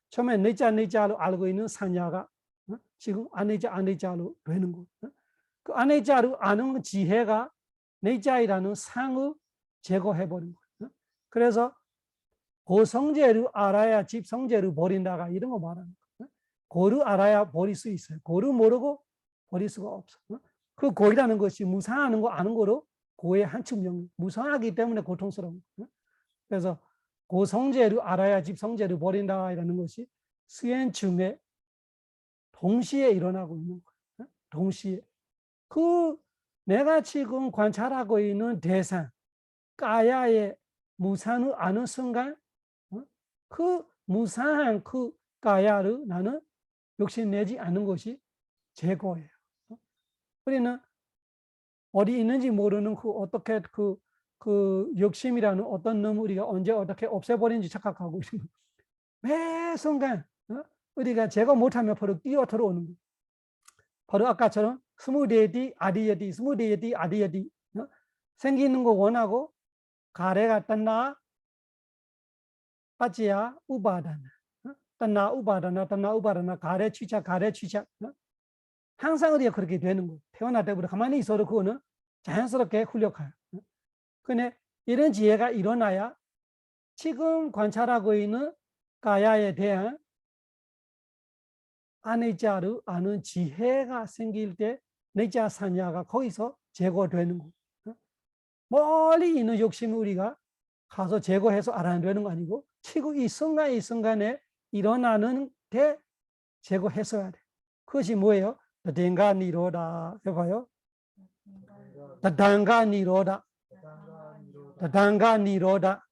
처음에 내자로 알고 있는 상야가 지금 아내자로 되는 거. 그 아내자로 아는 지혜가 내자이라는 상을 제거해버린 거예요. 그래서 고성제를 알아야 집성제를 버린다가 이런 거 말하는 거예요. 고를 알아야 버릴 수 있어요. 고를 모르고 버릴 수가 없어. 그 고이라는 것이 무상하는 거 아는 거로 고의 한 측면, 무상하기 때문에 고통스러운 거예요. 그래서 고성제를 알아야 집성제를 버린다 이라는 것이 수행중에 동시에 일어나고 있는 거예요. 동시에. 그 내가 지금 관찰하고 있는 대상, 까야의 무상을 아는 순간 그 무상한 그 까야를 나는 욕심내지 않는 것이 제거예요. 우리는 어디 있는지 모르는 그 어떻게 그 욕심이라는 어떤 놈 우리가 언제 어떻게 없애버린지 착각하고 있는 매 순간 우리가 제거 못하면 바로 뛰어 들어오는 거예요. 바로 아까처럼 스무데디 아디여디 스무데디 아디여디 생기는 거 원하고 가래가 떴나 빠지야 우바다나 떴나 우바다나 가래 취착 항상 우리가 그렇게 되는 거예요. 태어날 때부터 가만히 있어도 그거는 자연스럽게 흘려가요. 근데 이런 지혜가 일어나야 지금 관찰하고 있는 가야에 대한 아내자를 아는 지혜가 생길 때 내자 사냐가 거기서 제거되는 거예요. 멀리 있는 욕심을 우리가 가서 제거해서 알아내는 거 아니고 지금 이 순간에 일어나는 데 제거했어야 돼. 그것이 뭐예요? 다단가 니로다 해봐요. 다단가 니로다. 다단가 니로다.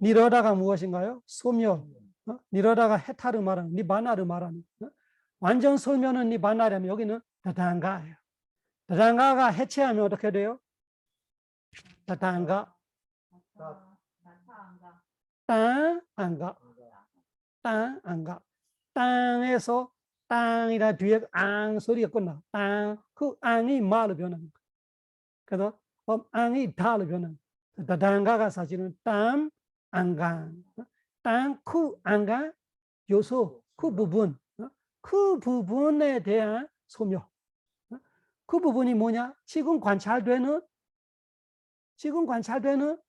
니로다가 무엇인가요? 소멸. 니로다가 해탈을 말하는, 니바나를 말하는. 완전 소멸은 니바나라면 여기는 다단가예요. 다단가가 해체하면 어떻게 돼요? 다단가. 땅 안 가. 땅에서 땅이라 뒤에 앙 소리가 끝나. 땅. 그 앙이 말로 변하는 거예요. 그래서 앙이 다로 변하는 거예요. 다단가가 사실은 땅, 안간. 땅, 그 안간 요소, 그 부분. 그 부분에 대한 소멸. 그 부분이 뭐냐? 지금 관찰되는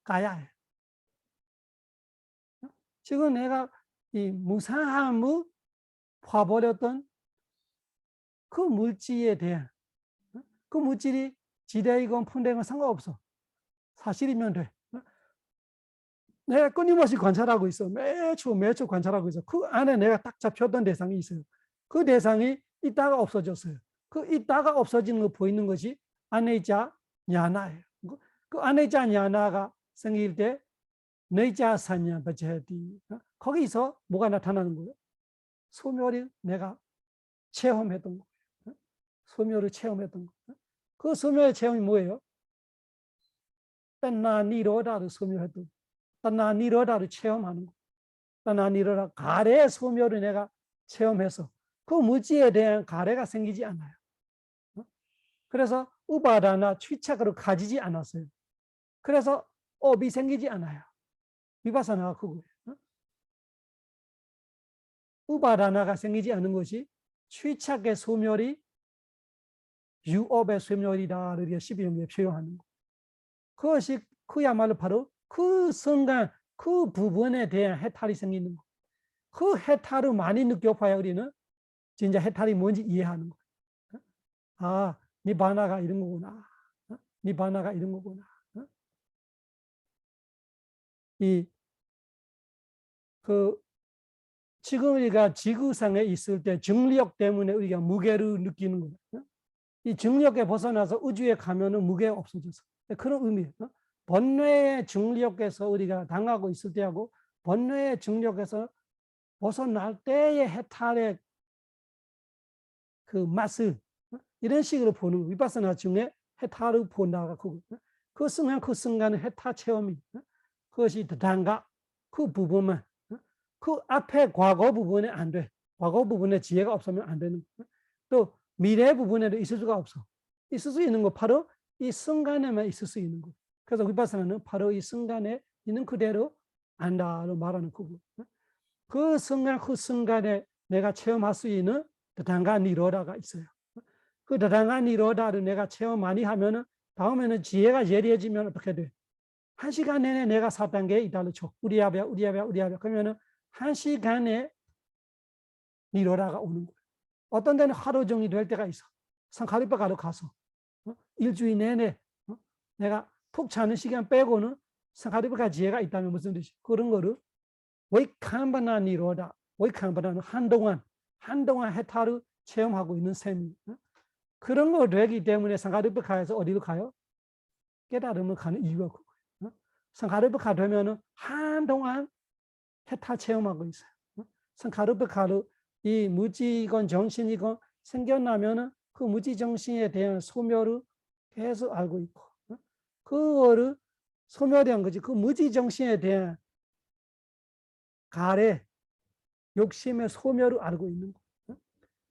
가야예요. 지금 내가 이 무상함을 봐버렸던 그 물질에 대한 그 물질이 지대이건 풍대이건 상관없어. 사실이면 돼. 내가 끊임없이 관찰하고 있어. 매초 관찰하고 있어. 그 안에 내가 딱 잡혔던 대상이 있어요. 그 대상이 있다가 없어졌어요. 그 있다가 없어지는 거 보이는 것이 아내자 냐나예요. 그 아내자 냐나가 생길 때 내자 사냐 버제디. 거기서 뭐가 나타나는 거예요? 소멸이 내가 체험했던 거예요. 소멸을 체험했던 거예요. 그 소멸의 체험이 뭐예요? 딴나 니로다를 소멸했던, 딴나 니로다를 체험하는 거. 딴나 니로다 가래의 소멸을 내가 체험해서 그 물질에 대한 가래가 생기지 않아요. 그래서 우바다나 취착으로 가지지 않았어요. 그래서 업이 생기지 않아요. 위바사나가 그거예요. 우바다나가 생기지 않는 것이 취착의 소멸이 유업의 소멸이다를 12명에 표현하는 거. 그것이 그야말로 바로 그 순간 그 부분에 대한 해탈이 생기는 거. 그 해탈을 많이 느껴봐야 우리는 진짜 해탈이 뭔지 이해하는 거. 아, 니바나가 이런 거구나. 니바나가 이런 거구나. 이 그 지금 우리가 지구상에 있을 때 중력 때문에 우리가 무게를 느끼는 거예요. 이 중력에 벗어나서 우주에 가면은 무게가 없어져서 그런 의미예요. 번뇌의 중력에서 우리가 당하고 있을 때하고 번뇌의 중력에서 벗어날 때의 해탈의 그 맛을 이런 식으로 보는 거. 위파사나 중에 해탈을 본다가 그 순간 그 순간의 해탈 체험이 그것이 단가 그 부분만 그 앞에 과거 부분에 안 돼. 과거 부분에 지혜가 없으면 안 되는 거. 또 미래 부분에도 있을 수가 없어. 있을 수 있는 거 바로 이 순간에만 있을 수 있는 거. 그래서 위파사나는 바로 이 순간에 있는 그대로 안다로 말하는 거고. 그 순간 그 순간에 내가 체험할 수 있는 다단가 니로다가 있어요. 그 다단가 니로다를 내가 체험 많이 하면은 다음에는 지혜가 예리해지면 어떻게 돼? 1시간 내내 내가 4단계에 있다를 쳐. 우리야비야. 그러면은 1시간에 니로다가 오는 거예요. 어떤 데는 하루 종일 될 때가 있어. 상카리바가로 가서 일주일 내내 내가 푹 자는 시간 빼고는 상카리바가 지혜가 있다면 무슨 뜻이? 그런 거를 웨이캄바나 니로다. 웨이캄바나는 한동안 해탈을 체험하고 있는 셈이. 그런 거 되기 때문에 상카리바가에서 어디로 가요? 깨달음을 가는 이유가 그거예요. 상카리바가 되면은 한동안 해탈 체험하고 있어요. 상카리바가로 이 무지건 정신이건 생겨나면은 그 무지 정신에 대한 소멸을 계속 알고 있고, 그거를 소멸한 거지. 그 무지 정신에 대한 가래, 욕심의 소멸을 알고 있는 거.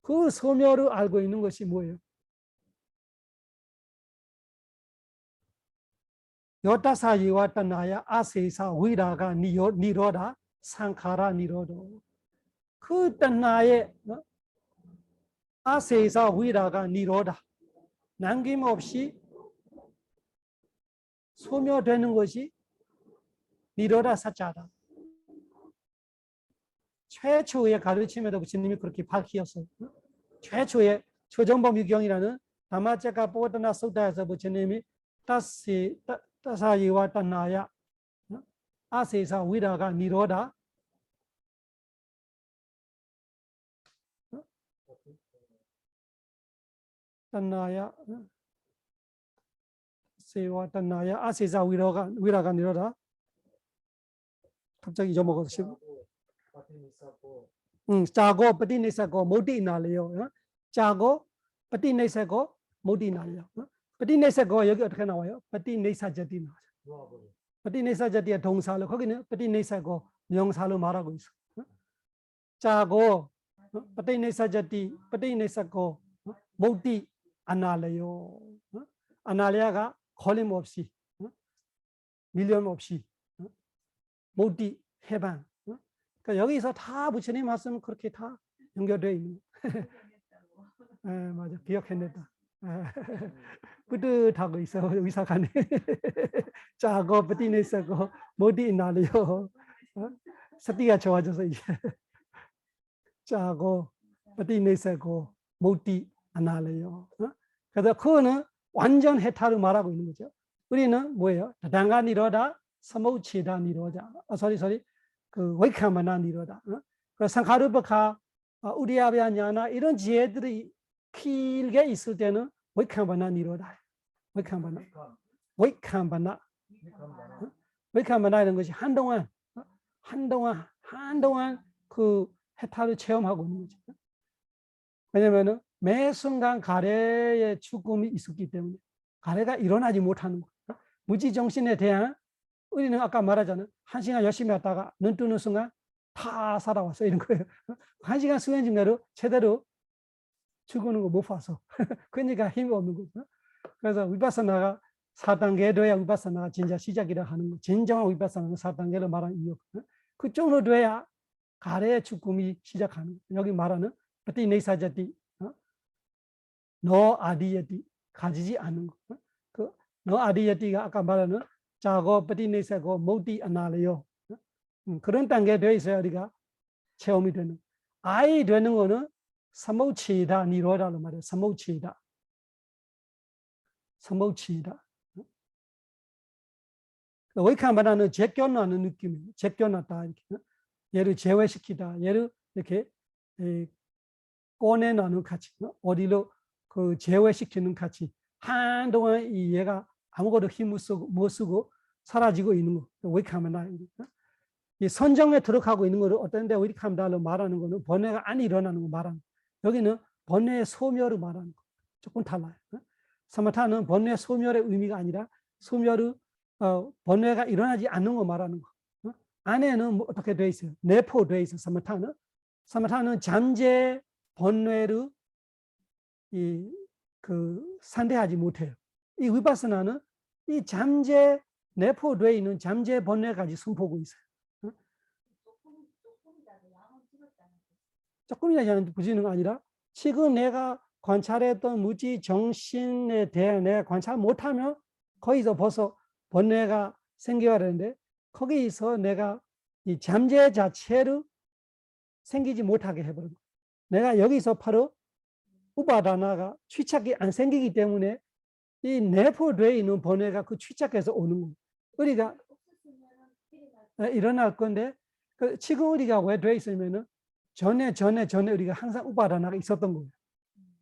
그 소멸을 알고 있는 것이 뭐예요? 요타사 이와타나야 아세사 위라가 니로다 상카라 니로도. 그 따나의 아세사 위라가 니로다. 남김없이 소멸되는 것이 니로다 사자다. 최초의 가르침에도 부처님이 그렇게 밝히었어요. 최초의 초정범 유경이라는 다마짜가 보다나 소다에서 부처님이 따사이와 따나야 아세사 위라가 니로다 따나야 세와 따나야 아세사 위라가 니로다. 갑자기 잊어먹었어. 짜고 빠티니사고 모디나래요. 짜고 빠티니사고 모디나래요. 빠티니사고 여기 어떻게 나와요? 빠티니사자티 나와요. 빠티니사자티의 동사로 거기는 빠티니사고 명사로 말하고 있어. 짜고 빠티니사고 모디 아나래요. 아나래야가 걸림 없이 밀림 없이 모디 해방. 그러니까 여기서 다 부처님 말씀 그렇게 다 연결되어 있는. 맞아, 기억해냈다. 뿌듯하고 있어 의사관에. 짜고 뿌띠내서고 모디 나래요. 사티가 좋아져서 이제 짜고 뿌띠내서고 모디 안 나래요. 그래서 그거는 완전 해탈을 말하고 있는 거죠. 우리는 뭐예요? 다단가 니로다, 사모치다 니로다. 그 웨이캄바나 니로다. 그 상카르바카, 우리아비아 냐나 이런 지혜들이 길게 있을 때는 웨이캄바나 니로다. 웨이캄바나 이런 것이 한동안 그 해탈을 체험하고 있는 거죠. 왜냐면은 매 순간 가래의 죽음이 있었기 때문에 가래가 일어나지 못하는 거예요. 무지 정신에 대한 우리는 아까 말하잖아요. 1시간 열심히 하다가 눈 뜨는 순간 다 살아왔어 이런 거예요. 1시간 수행 중에도 제대로 죽는 거 못 봐서 그러니까 힘이 없는 거죠. 그래서 위파사나가 4단계에 돼야 위파사나가 진짜 시작이라 하는 거. 진정한 위파사나는 4단계로 말하는 이유. 그쪽으로 돼야 가래의 죽음이 시작하는 거. 여기 말하는 빠티네사자티 너 아디야티 가지지 않는 거. 그 너 아디야티가 아까 말하는 자고 빠티네사고 모디 아나래요. 그런 단계에 되어 있어야 우리가 체험이 되는. 아이 되는 거는 사모치다 니로다로 말해요. 사모치다. 웨이캄바나는 제껴나는 느낌이에요. 제껴놨다 이렇게. 얘를 제외시키다. 얘를 이렇게 꺼내놓는 가치, 어디로 그 제외시키는 가치. 한동안 이 얘가 아무것도 힘 못 쓰고 사라지고 있는 거. 웨이크하면 이 선정에 들어가고 있는 거를 어떤 데 웨이크함달로 말하는 거는 번뇌가 안 일어나는 거 말하는 거. 여기는 번뇌의 소멸을 말하는 거. 조금 달라요. 사마타는 번뇌 소멸의 의미가 아니라 소멸의 번뇌가 일어나지 않는 거 말하는 거. 안에는 뭐 어떻게 돼 있어요? 내포돼 있어. 사마타는 잠재 번뇌를 상대하지 못해요. 이 위파스나는 이 잠재 내포돼 있는 잠재 번뇌까지 손보고 있어요. 조금이라도 부지는 아니라 지금 내가 관찰했던 무지 정신에 대해 내가 관찰 못하면 거기서 벌써 번뇌가 생겨야 되는데 거기서 내가 이 잠재 자체를 생기지 못하게 해버린 거예요. 내가 여기서 바로 우파다나가 취착이 안 생기기 때문에 이 내포되어 있는 번뇌가 그 취착해서 오는 거예요. 우리가 일어날 건데 지금 우리가 왜 돼 있으면은 전에 우리가 항상 우파다나가 있었던 거예요.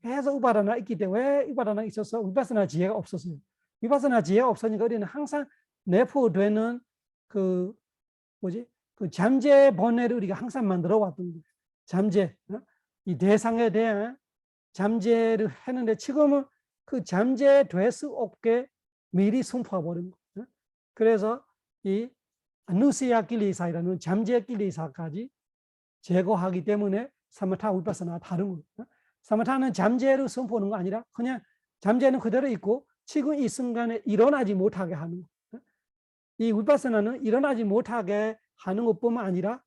계속 우파다나 있기 때문에 왜 우파다나가 있었어? 위파스나 지혜가 없었어요. 위파스나 지혜가 없으니까 우리는 항상 내포되는 그 잠재 번뇌를 우리가 항상 만들어 왔던 거예요. 잠재, 이 대상에 대한 잠재를 했는데 지금은 그 잠재될 수 없게 미리 선포해버린 거예요. 그래서 이 아누세야 길리사이라는 잠재 길리사까지 제거하기 때문에 사마타 위파사나 다른 거예요. 사마타는 잠재를 선포하는 거 아니라 그냥 잠재는 그대로 있고 지금 이 순간에 일어나지 못하게 하는 거예요. 이 위파사나는 일어나지 못하게 하는 것뿐만 아니라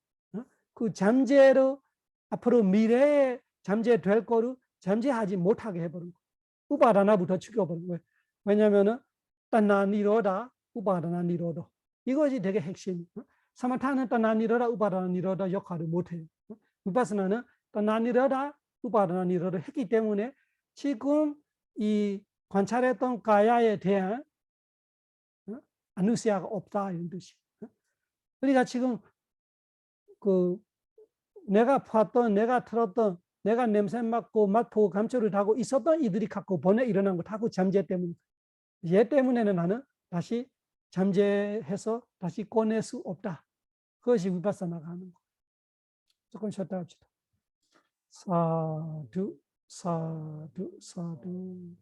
그 잠재로 앞으로 미래에 잠재될 거를 잠재하지 못하게 해버린 거예요. 우파다나부터 죽여버린 거예요. 왜냐하면 따나 니로다, 우파다나 니로다. 이것이 되게 핵심. 사마타는 따나 니로다, 우파다나 니로다 역할을 못해요. 위파스나는 따나 니로다, 우파다나 니로다 했기 때문에 지금 이 관찰했던 가야에 대한 아누시아가 없다 이런 뜻이. 우리가 지금 내가 봤던, 내가 들었던, 내가 냄새 맡고 맛보고 감초를 하고 있었던 이들이 갖고 번뇌 일어난 거 다 그 잠재 때문에. 얘 때문에는 나는 다시 잠재해서 다시 꺼낼 수 없다. 그것이 위파사나가 하는 거. 조금 쉬었다 합시다. 사두, 사두, 사두.